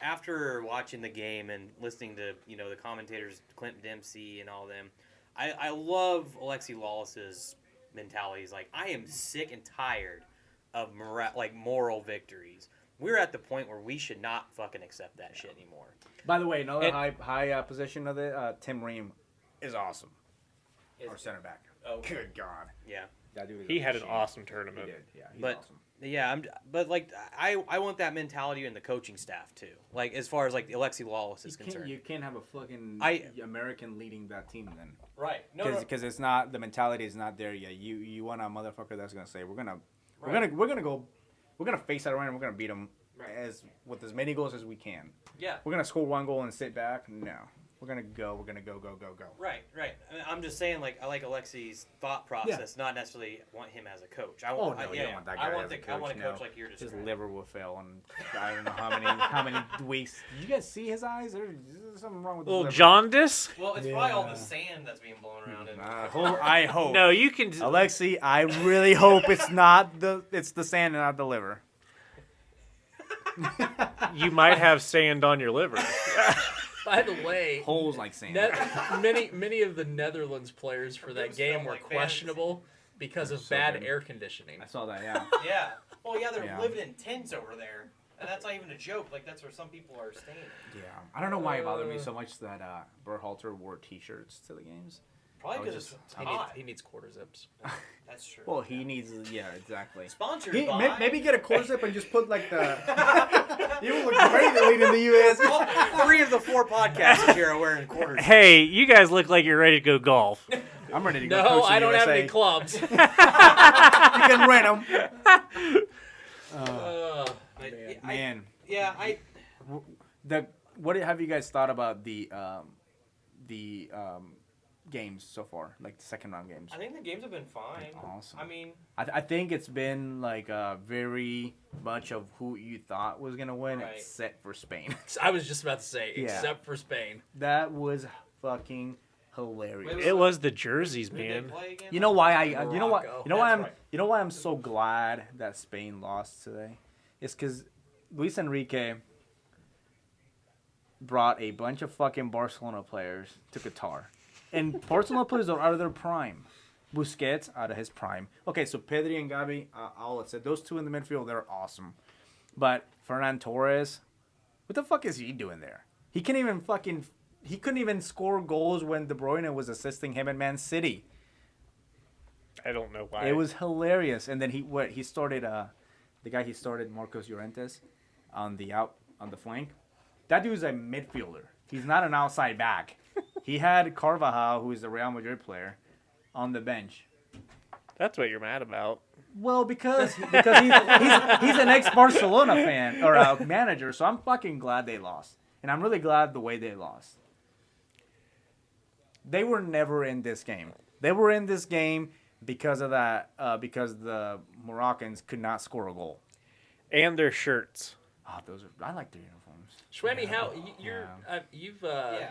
after watching the game and listening to the commentators, Clint Dempsey and all them, I love Alexi Lawless's mentality. He's like, I am sick and tired of moral victories. We're at the point where we should not fucking accept that shit anymore. By the way, another high position of it, Tim Ream is awesome. Our center back. Oh, Good God. yeah. That dude is He a had an machine. awesome He tournament. did. Yeah, he's But- awesome. Yeah, but like I want that mentality in the coaching staff too. Like as far as like Alexi Lawless is concerned. You can't have a fucking American leading that team then. Right. Because it's not, the mentality is not there yet. You want a motherfucker that's gonna say we're gonna face that around and we're gonna beat them with as many goals as we can. Yeah. We're gonna score 1 goal and sit back. No. We're gonna go. Right. I mean, I'm just saying, like, I like Alexi's thought process, not necessarily want him as a coach. I Oh want, no, you don't want that guy I want as a coach. I want a coach no. like you're His describing. liver will fail, and I don't know how many weeks. Did you guys see his eyes? There's something wrong with his Little liver. jaundice? Well, it's probably all the sand that's being blown around. I hope. No, you can. Alexi, I really hope it's the sand and not the liver. You might have sand on your liver. By the way, Holes like sand. many of the Netherlands players for that game were questionable because of bad air conditioning. I saw that. Yeah. Yeah. Well, yeah, they're Yeah. living in tents over there, and that's not even a joke. Like, that's where some people are staying. Yeah. I don't know why it bothered me so much that Berhalter wore T-shirts to the games. Probably I was because just- it's He hot. needs quarter zips. That's true. Well, he needs. Yeah, exactly. Sponsored He, by. maybe get a core zip and just put like the. You would look great leading the U.S. All 3 of the 4 podcasters here are wearing quarters. Hey, you guys look like you're ready to go golf. I'm ready to go. No, coach the I don't have USA. any clubs. You can rent them. But, Man, I what have you guys thought about the games so far, like the second round games? think the games have been fine. Awesome. I mean, I think it's been like very much of who you thought was gonna win, Right. except for Spain. I was just about to say, Yeah. except for Spain. That was fucking hilarious. Wait, It was the jerseys, who did they man. play again? You know why Morocco. you know why I'm so glad that Spain lost today? It's because Luis Enrique brought a bunch of fucking Barcelona players to Qatar, and Barcelona players are out of their prime. Busquets out of his prime. Okay, so Pedri and Gavi, I'll say those two in the midfield, they're awesome. But Ferran Torres, what the fuck is he doing there? He couldn't even score goals when De Bruyne was assisting him in Man City. I don't know why. It was hilarious. And then he started the guy he started, Marcos Llorentes, on the flank. That dude's a midfielder. He's not an outside back. He had Carvajal, who is a Real Madrid player, on the bench. That's what you're mad about. Well, because he's an ex-Barcelona fan or manager, so I'm fucking glad they lost. And I'm really glad the way they lost. They were never in this game. They were in this game because of that, because the Moroccans could not score a goal. And their shirts. Oh, I like their uniforms. Shwenny, how Yeah. you've Yeah.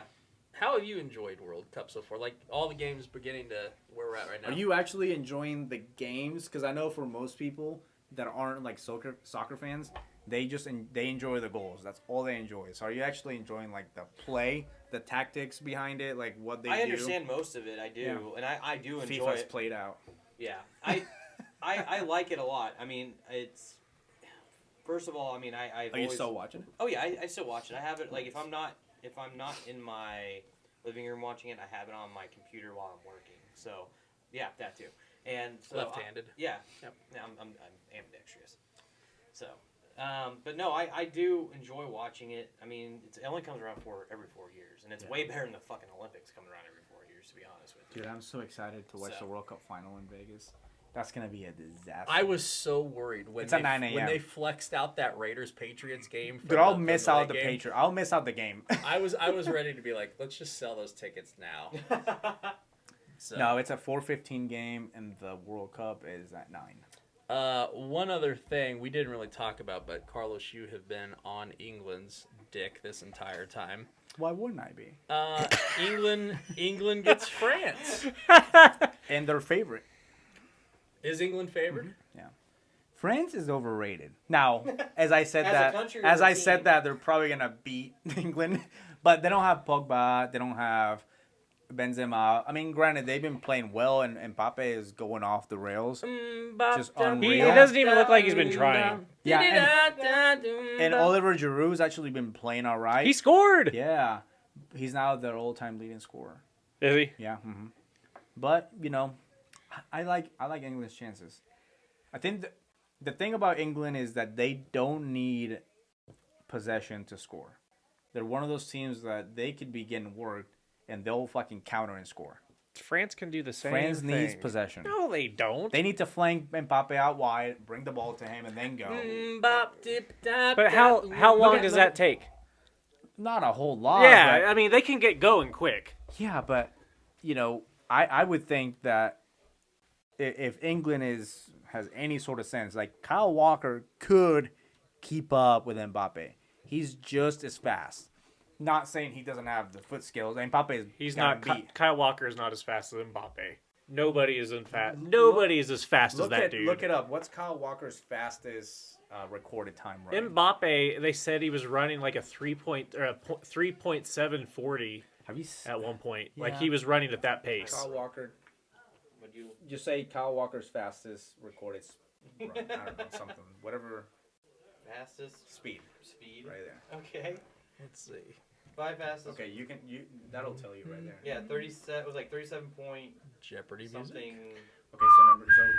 how have you enjoyed World Cup so far? Like all the games beginning to where we're at right now. Are you actually enjoying the games? Because I know for most people that aren't like soccer fans, they enjoy the goals. That's all they enjoy. So are you actually enjoying like the play, the tactics behind it, like what they do? I understand most of it. I do, Yeah. and I do enjoy FIFA's it. played out. Yeah, I like it a lot. I mean, it's first of all, I mean, I've Are you always, still watching it? Oh yeah, I still watch it. I have it like if I'm not in my living room watching it, I have it on my computer while I'm working. So yeah, that too. And so Left-handed. Yeah. Yep. Yeah, I'm ambidextrous. So, but no, I do enjoy watching it. I mean, it only comes around every 4 years, and it's way better than the fucking Olympics coming around every 4 years, to be honest with you. Dude, I'm so excited to watch So- the World Cup final in Vegas. That's gonna be a disaster. I was so worried when It's at 9 a.m. when they flexed out that Raiders Patriots game. Dude, I'll miss out the Patriot. I'll miss out the game. I was ready to be like, let's just sell those tickets now. So, No, it's a 4:15 game, and the World Cup is at 9. one other thing we didn't really talk about, but Carlos, you have been on England's dick this entire time. Why wouldn't I be? England gets France. And their favorite. Is England favored? France is overrated. Now, as I said As a that, country or as a I team? said that, they're probably gonna beat England, but they don't have Pogba. They don't have Benzema. I mean, granted, they've been playing well, and Mbappe is going off the rails. Just He unreal. doesn't even look like he's been trying. Yeah, and Oliver Giroud's actually been playing all right. He scored. Yeah, he's now their all-time leading scorer. Is he? Yeah, but you know, I like England's chances. I think the thing about England is that they don't need possession to score. They're one of those teams that they could be getting worked and they'll fucking counter and score. France can do the same France thing. needs possession. No, they don't. They need to flank Mbappe out wide, bring the ball to him, and then go. But how long does that take? Not a whole lot. Yeah, but- I mean, they can get going quick. Yeah, but I would think that if England has any sort of sense, like Kyle Walker could keep up with Mbappe. He's just as fast. Not saying he doesn't have the foot skills. Mbappe is He's gotta not. be. Kyle Walker is not as fast as Mbappe. Nobody is as fast as that dude. Look it up. What's Kyle Walker's fastest recorded time run? Mbappe, they said he was running like a 3.740 Have you at one point. Like Yeah. he was running at that pace. Kyle Walker? Would you just say Kyle Walker's fastest recorded run? I don't know, something, whatever Fastest speed, speed. right there. Okay. Let's see. 5 fastest. Okay, that'll tell you right there. Yeah, 37. It was like 37 point Jeopardy music. something. Okay, so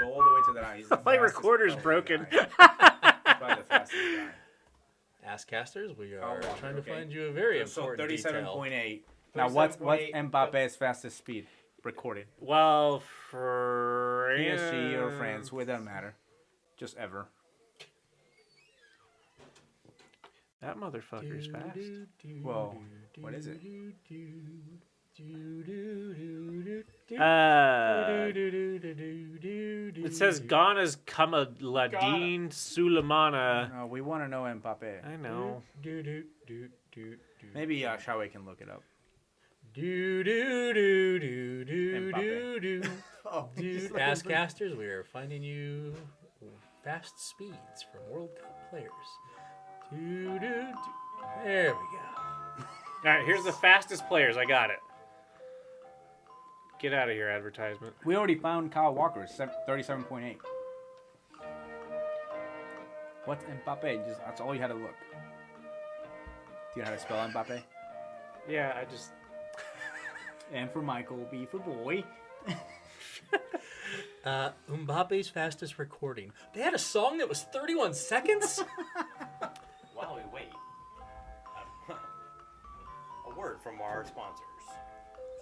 go all the way to the 9. He's the My fastest recorder's of the broken. guy. He's probably the fastest guy. ASScasters, we are Kyle Walker, trying to okay. find you a very So important detail. 37.8. Now, what's 37.8, Mbappe's fastest speed recorded? Well, for PSG or France, it doesn't matter. Just ever. That motherfucker's fast. Well, what is it? It says Ghana's Kamaladine Sulemana. No, we want to know Mbappe. I know. Maybe Schawe can look it up. Oh, ASScasters, we are finding you fast speeds from World Cup players. There we go. All right, here's the fastest players. I got it. Get out of here, advertisement. We already found Kyle Walker, 37.8. What's Mbappe? That's all you had to look. Do you know how to spell Mbappe? Yeah, I just. M for Michael, B for boy. Mbappe's fastest recording. They had a song that was 31 seconds? While we wait, a word from our sponsors.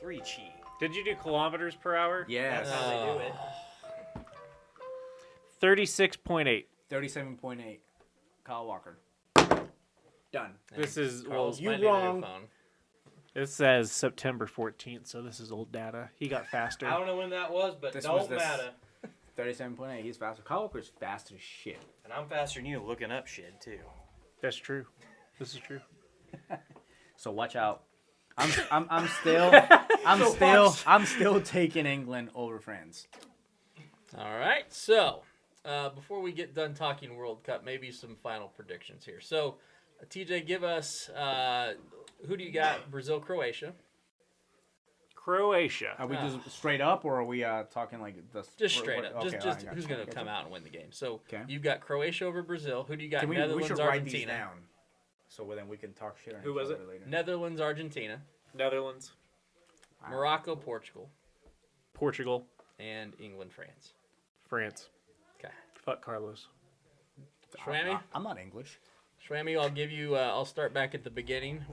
3Chi. Did you do kilometers per hour? Yes. That's how they do it. 36.8. 37.8. Kyle Walker. Done. This is Carl's you finding a new wrong. phone. It says September 14th, so this is old data. He got faster. I don't know when that was, but This don't was this- matter. 37.8. He's faster. Kyle Walker's fast as shit. And I'm faster than you looking up shit, too. That's true. This is true. So watch out. I'm still taking England over France. All right, so before we get done talking World Cup, maybe some final predictions here. So, TJ, give us who do you got? Brazil, Croatia. Croatia. Are we just straight up, or are we talking like this? Just straight up. Okay, Just I got who's you. going to Got come you. out and win the game. So Okay. you've got Croatia over Brazil. Who do you got? Can we Netherlands, should write these Argentina. down, so then we can talk shit on Who each was other it? later. Netherlands, Argentina. Netherlands. Morocco, Portugal, Portugal. and England, France. France. Okay. Fuck Carlos. Schwammy? I'm not English. Schwammy, I'll give you. I'll start back at the beginning.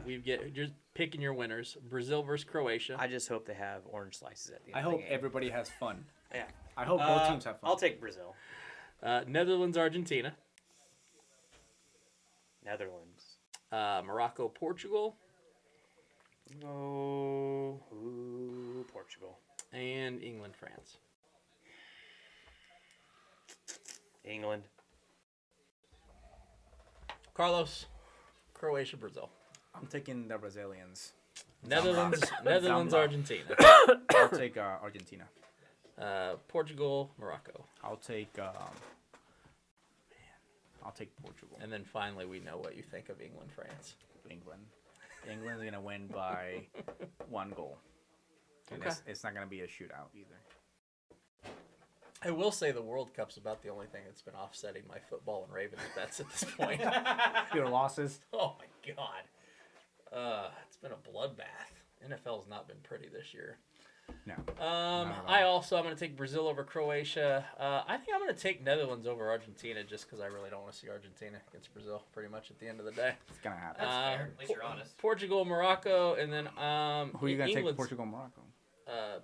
Just picking your winners: Brazil versus Croatia. I just hope they have orange slices at the end I of the hope game. everybody has fun. Yeah. I hope both teams have fun. I'll take Brazil. Netherlands, Argentina. Netherlands. Morocco, Portugal, Oh, Portugal. and England, France. England. Carlos, Croatia, Brazil. I'm taking the Brazilians. Netherlands, Zamba. Argentina. I'll take Argentina. Portugal, Morocco. I'll take Portugal. And then finally, we know what you think of England, France. England. England's gonna win by 1 goal. And Okay. it's not gonna be a shootout either. I will say the World Cup's about the only thing that's been offsetting my football and Ravens bets at this point. Your losses. Oh my god. It's been a bloodbath. NFL's not been pretty this year. No. I'm going to take Brazil over Croatia. I think I'm going to take Netherlands over Argentina just because I really don't want to see Argentina against Brazil pretty much at the end of the day. It's gonna happen. That's fair. At least you're honest. Portugal, Morocco, and then Who are you gonna take? England's- Portugal, Morocco.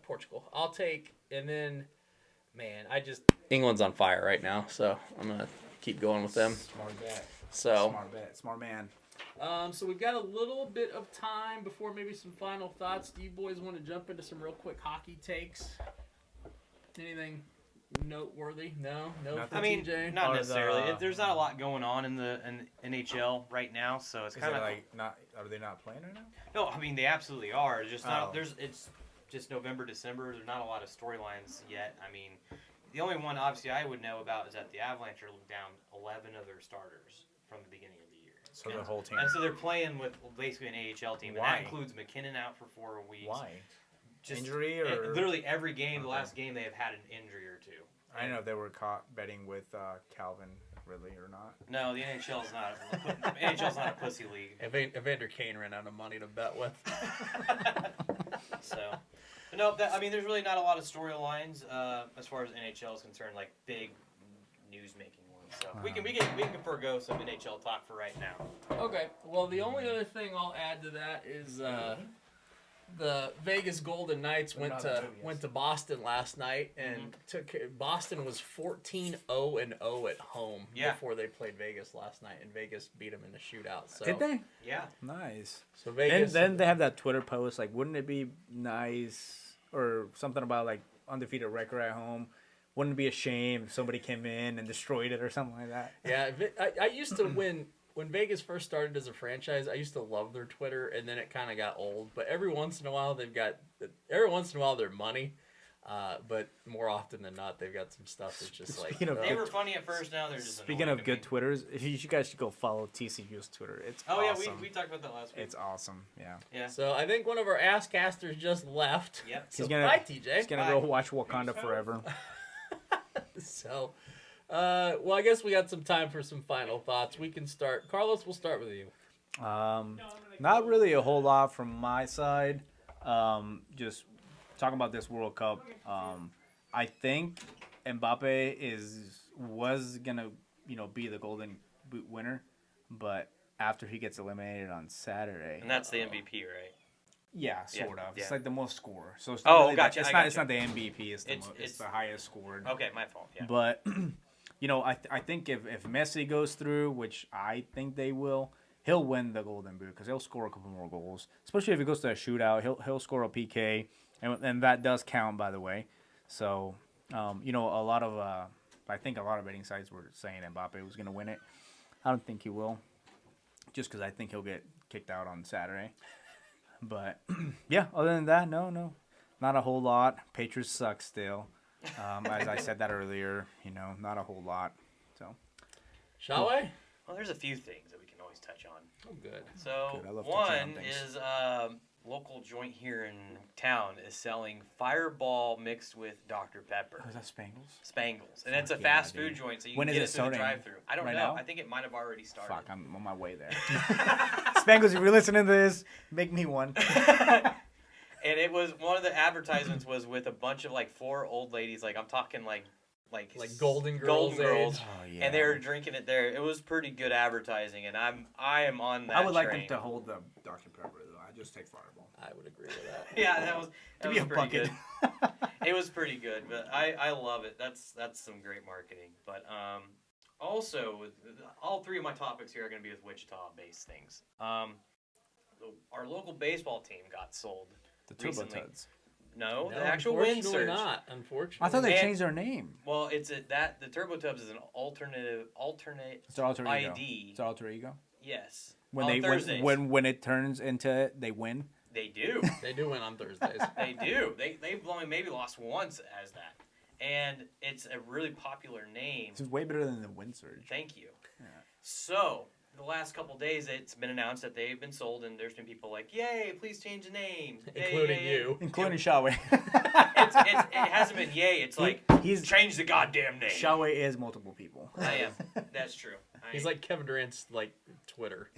Portugal. I'll take, and then, man, England's on fire right now, so I'm going to keep going with them. Smart bet. So, Smart bet. Smart man. So we've got a little bit of time before maybe some final thoughts. Do you boys want to jump into some real quick hockey takes? Anything noteworthy? No for I mean, TJ? not Or necessarily. the- There's not a lot going on in the NHL right now, so it's Is kind it of like not? Are they not playing right now? No, I mean they absolutely are. It's just not. Oh. It's just November, December. There's not a lot of storylines yet. I mean, the only one obviously I would know about is that the Avalanche are down 11 of their starters from the beginning of the year. So the whole team. And so they're playing with basically an AHL team, and Why? that includes McKinnon out for 4 weeks. Why? Just, Injury or literally every game, the Okay. last game they have had an injury or two. I don't know if they were caught betting with Calvin Ridley or not. No, the NHL's not. NHL's not a pussy league. Evander Kane ran out of money to bet with. So, but no, I mean, there's really not a lot of storylines as far as NHL is concerned, like big news-making ones. So we can forego some NHL talk for right now. Okay. Well, the only other thing I'll add to that is the Vegas Golden Knights went to Boston last night and Boston was 14-0-0 at home before they played Vegas last night, and Vegas beat them in the shootout. So Did they? Yeah. Nice. So Vegas. And then they have that Twitter post like, wouldn't it be nice or something about like undefeated record at home? Wouldn't it be a shame if somebody came in and destroyed it or something like that? Yeah, I used to when Vegas first started as a franchise, I used to love their Twitter, and then it kind of got old. But every once in a while they're money, but more often than not they've got some stuff that's just like. Speaking of They were funny at first. Now they're just. Speaking annoying of to me. good Twitters, you guys should go follow TCU's Twitter. It's awesome. Yeah, we talked about that last week. It's awesome. Yeah. Yeah. So I think one of our ASScasters just left. Yep. So He's gonna- bye, TJ. He's gonna go watch Wakanda Forever. So, well, I guess we got some time for some final thoughts. We can start. Carlos, we'll start with you. Not really a whole lot from my side. Just talking about this World Cup. I think Mbappe was gonna be the Golden Boot winner, but after he gets eliminated on Saturday, And that's the MVP, right? yeah, sort of. yeah. It's like the most score. So it's Oh, really gotcha, It's I not. gotcha. It's not the MVP. It's It's the highest scored. Okay, my fault. Yeah. But I think if Messi goes through, which I think they will, he'll win the Golden Boot because he'll score a couple more goals. Especially if he goes to a shootout, he'll score a PK, and that does count, by the way. So a lot of I think a lot of betting sites were saying Mbappe was going to win it. I don't think he will, just because I think he'll get kicked out on Saturday. But yeah, other than that, no, not a whole lot. Patriots suck still. As I said that earlier, not a whole lot. So Schawe? Well, there's a few things that we can always touch on. Oh, good. So Good, I love touching on one things. is local joint here in town is selling Fireball mixed with Dr. Pepper. is that Spangles? Spangles. And it's a Fuck yeah, fast food dude. joint, so you When can is get it it through the starting? drive-thru. I don't Right know. now? I think it might have already started. Fuck, I'm on my way there. Spangles, if you're listening to this, make me one. And it was one of the advertisements was with a bunch of like 4 old ladies, like I'm talking like Golden Girls age. Oh yeah. and they were drinking it there. It was pretty good advertising, and I am on that. I would like train. them to hold the Dr. Pepper though. I just take Fireball. I would agree with that. Yeah, that was Give me a pretty bucket. good. It was pretty good, but I love it. That's some great marketing. But also all 3 of my topics here are going to be with Wichita-based things. Our local baseball team got sold. The Turbo recently. Tuds. No, No, the actual Wind unfortunately Surge. not. Unfortunately. I thought they And- changed their name. Well, the Turbo Tubs is an alternate It's their alter ego. ID. It's their alter ego. Yes. When on they Thursdays. when it turns into it, they win. They do. They do win on Thursdays. They do. They've only maybe lost once as that. And it's a really popular name. This is way better than the Wind Surge. Thank you. So, the last couple days, it's been announced that they've been sold, and there's been people like, yay, please change the name. Yay, Including yay, yay." you. Including Schawe. It hasn't been yay. It's like, he's change the goddamn name. Schawe is multiple people. I am. That's true. He's like Kevin Durant's Twitter.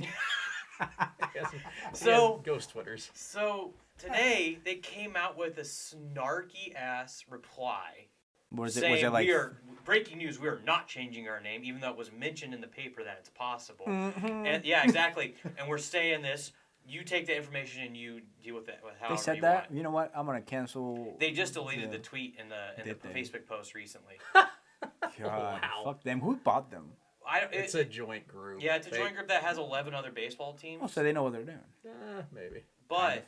So- ghost Twitters. So, today, they came out with a snarky-ass reply. Was it saying like we are breaking news. We are not changing our name, even though it was mentioned in the paper that it's possible. And yeah, exactly. And we're saying this. You take the information and you deal with it with however they said you that? want. You know what? I'm gonna cancel. They just deleted the- the tweet in the Did they? Facebook post recently. God, Wow. fuck them. Who bought them? It's a joint group. Yeah, it's a joint group that has 11 other baseball teams. Oh, so they know what they're doing. Maybe. But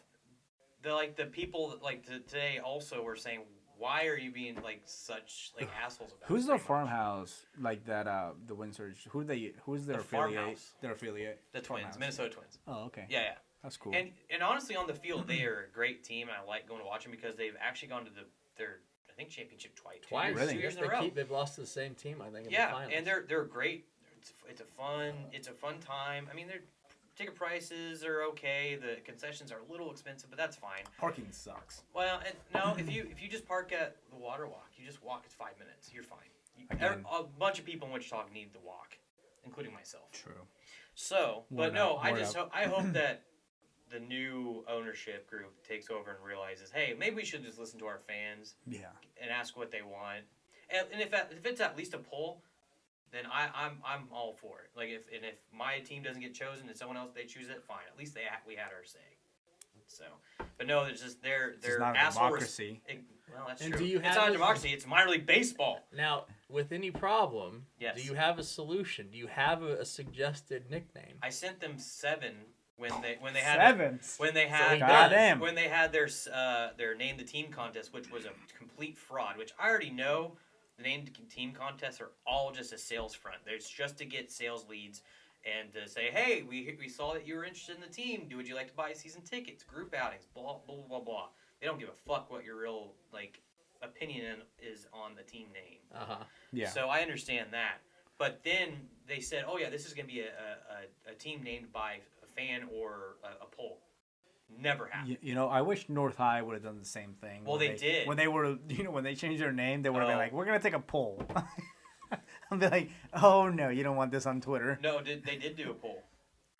the people today also were saying, why are you being such assholes about it? Who's the farmhouse that the Windsor? Who's their The affiliate? farmhouse. Their affiliate. The Twins, Farmhouse. Minnesota Twins. Oh, okay. Yeah. That's cool. And honestly, on the field, they are a great team, and I like going to watch them because they've actually gone to their I think championship twice. Really? 2 years in a row. They've lost to the same team, I think. In the Yeah, finals. and they're great. It's a fun time. I mean, their ticket prices are okay. The concessions are a little expensive, but that's fine. Parking sucks. Well, no, if you just park at the water walk, you just walk. It's 5 minutes. You're fine. Again. A bunch of people in Wichita need the walk, including myself. True. So, but Word no, up, I word just up. I hope that the new ownership group takes over and realizes, hey, maybe we should just listen to our fans Yeah. and ask what they want. And if it's at least a poll, then I'm all for it. If my team doesn't get chosen and someone else they choose it, fine. At least we had our say. So, but no, it's just their not a asshole democracy. Well, that's And true. do you It's have not a a- democracy. It's minor league baseball. Now, with any problem, Yes. do you have a solution? Do you have a suggested nickname? I sent them 7 when they had 7. when they So had he Goddamn. when they had their name the team contest, which was a complete fraud. Which I already know. The name team contests are all just a sales front. There's just to get sales leads and to say, hey, we saw that you were interested in the team. Would you like to buy season tickets, group outings, blah blah blah blah. They don't give a fuck what your real opinion is on the team name. Yeah. So I understand that. But then they said, oh yeah, this is gonna be a team named by a fan or a poll. Never happened. I wish North High would have done the same thing. Well, they did. When they were, when they changed their name, they would have been Oh. like, "We're gonna take a poll." I'd be like, "Oh no, you don't want this on Twitter." No, they did do a poll.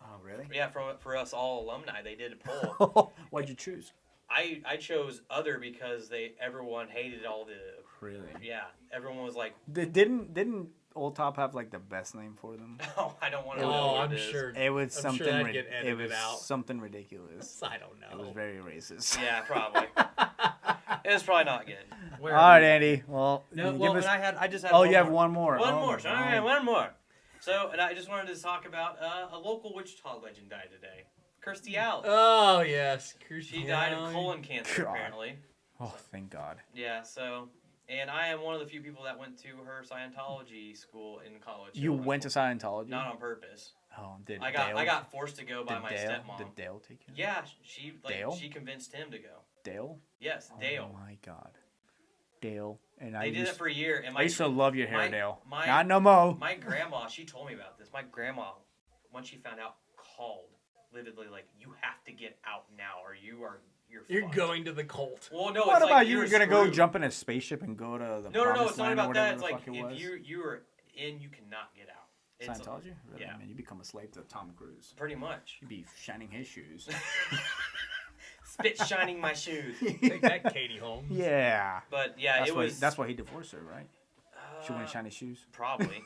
Oh really? Yeah, for us all alumni, they did a poll. Why'd you choose? I chose other because everyone hated all the Really? yeah. Everyone was like, Didn't Old Top have the best name for them? oh, I don't want to know. Oh, what I'm it is. sure. It was I'm something. sure that'd get it edited was out. something ridiculous. I don't know. It was very racist. Yeah, probably. It was probably not good. All right, Andy. Well, No, give well, us- and I just had. Oh, one you have more. one more. One Oh, more. my So, God. one more. So, and I just wanted to talk about a local Wichita legend died today. Kirstie Alley. Oh yes, She died of colon cancer, God. apparently. Oh, thank God. Yeah, so, and I am one of the few people that went to her Scientology school in college. You went to Scientology? Not on purpose. Oh, did I Dale? got forced to go by did my Dale, stepmom. Did Dale take you? Yeah, Dale? she convinced him to go. Dale? Yes, Dale. Oh my God. Dale. And They did it for a year, and I used to love your hair, my- Dale. my- Not no more. my grandma, she told me about this. My grandma, once she found out, called vividly you have to get out now, or you're fucked. going to the cult. Well, no. What it's about like you? you're You're gonna go screwed. jump in a spaceship and go to the No, promised it's not land or about whatever that. It's the like fuck it if was? you are in, you cannot get out. It's Scientology? Really? yeah. Man, you become a slave to Tom Cruise. Pretty much. You'd be shining his shoes. Spit shining my shoes. Take that, Katie Holmes. Yeah. But yeah, That's it why, was. that's why he divorced her, right? She wouldn't shine his shoes. Probably.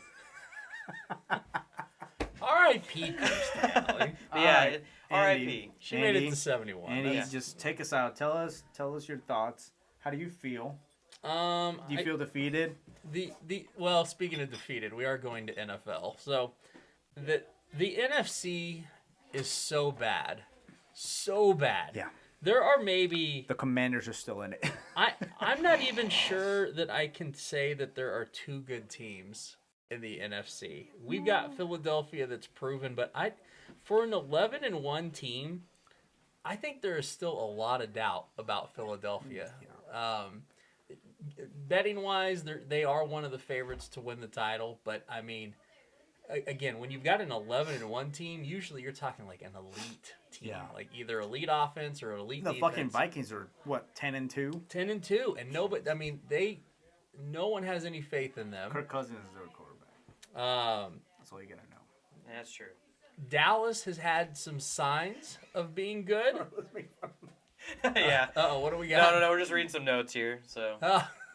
R.I.P. Kirstie Alley. But yeah, Alright, R.I.P. She made it to 71. Andy, Yeah. just take us out. Tell us your thoughts. How do you feel? Do you feel defeated? Well, speaking of defeated, we are going to NFL. So the NFC is so bad. So bad. Yeah. There are maybe The Commanders are still in it. I'm not even sure that I can say that there are 2 good teams in the NFC. We've got Philadelphia that's proven, but for an 11-1 team, I think there is still a lot of doubt about Philadelphia. Betting wise, they are one of the favorites to win the title, but I mean, again, when you've got an 11-1 team, usually you're talking like an elite team, Yeah. like either elite offense or elite The defense. fucking Vikings are what, 10-2? 10-2, and nobody. I mean, no one has any faith in them. Kirk Cousins is their quarterback. That's all you gotta know. That's true. Dallas has had some signs of being good. Yeah. Uh-oh, what do we got? No. We're just reading some notes here. So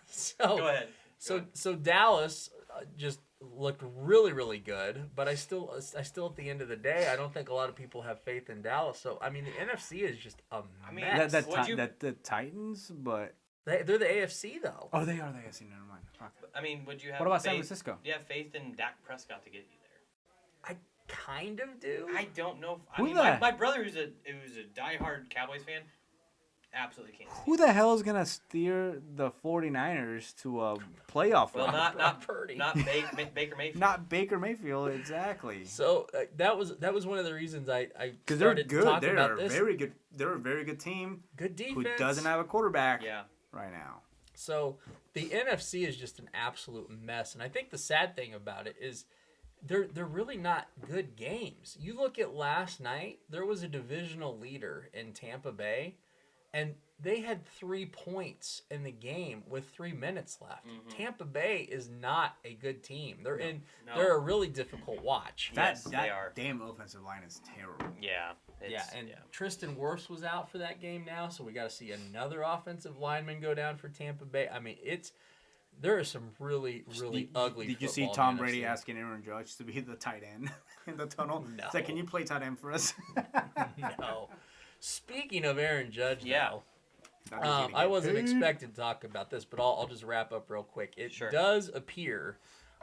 So go ahead. So Dallas just looked really, really good, but I still at the end of the day, I don't think a lot of people have faith in Dallas. So I mean, the NFC is just a mean, mess. The Titans, but They're the AFC though. oh, they are the AFC. Never mind. Fuck. I mean, would you have? What about San faith- Francisco? Do you have faith in Dak Prescott to get you there? kind of do. I don't know. Who My brother, who's a diehard Cowboys fan, absolutely can't. Who the hell is gonna steer the 49ers to a playoff Well, run? not Purdy. Baker Mayfield. Not Baker Mayfield, exactly. So that was one of the reasons I Because they're started good. talking They're about a this. very good. They're a very good team Good defense. who doesn't have a quarterback Yeah. right now. So the NFC is just an absolute mess, and I think the sad thing about it is they're really not good games. You look at last night, there was a divisional leader in Tampa Bay, and they had 3 points in the game with 3 minutes left. Tampa Bay is not a good team. They're a really difficult watch. Yes, that they are. damn offensive line is terrible. Yeah. Tristan Wirfs was out for that game now, so we got to see another offensive lineman go down for Tampa Bay. I mean, there are some really ugly. Did you see football Tom in the Brady NFC. asking Aaron Judge to be the tight end in the tunnel? No. It's like, can you play tight end for us? No. Speaking of Aaron Judge, Yeah. though, Not easy to I get wasn't paid. expected to talk about this, but I'll just wrap up real quick. It Sure. does appear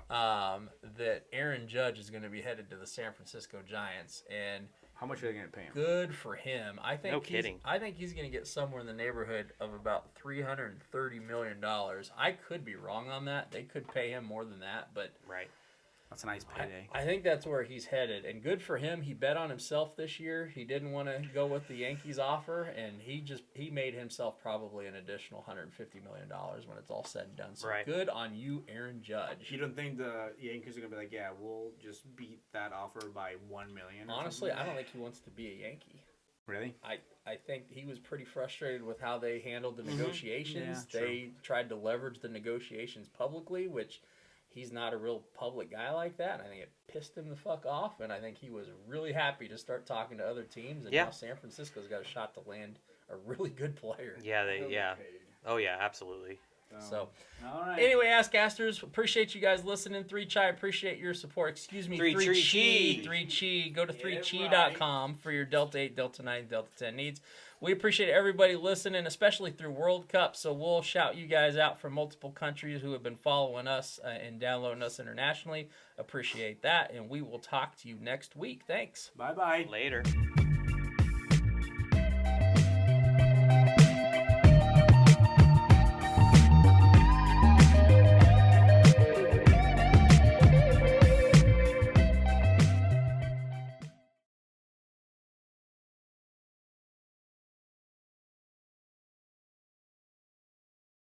that Aaron Judge is going to be headed to the San Francisco Giants, and How much are they going to pay him? good for him. I think No kidding. I think he's going to get somewhere in the neighborhood of about $330 million. I could be wrong on that. They could pay him more than that, but Right. That's a nice payday. I think that's where he's headed, and good for him. He bet on himself this year. He didn't want to go with the Yankees offer, and he made himself probably an additional $150 million when it's all said and done. So Right. good on you, Aaron Judge. You don't think the Yankees are going to be like, yeah, we'll just beat that offer by $1 million? or Honestly, something? I don't think he wants to be a Yankee. Really? I think he was pretty frustrated with how they handled the negotiations. Yeah, They tried to leverage the negotiations publicly, which he's not a real public guy like that. And I think it pissed him the fuck off, and I think he was really happy to start talking to other teams. And Yeah. now San Francisco's got a shot to land a really good player. Yeah. Yeah. Oh yeah. Absolutely. So, all right. anyway, ASScasters, appreciate you guys listening. 3Chi, appreciate your support. Excuse me, 3Chi. 3Chi. Go to 3Chi.com for your Delta 8, Delta 9, Delta 10 needs. We appreciate everybody listening, especially through World Cup. So we'll shout you guys out from multiple countries who have been following us and downloading us internationally. Appreciate that, and we will talk to you next week. Thanks. Bye-bye. Later.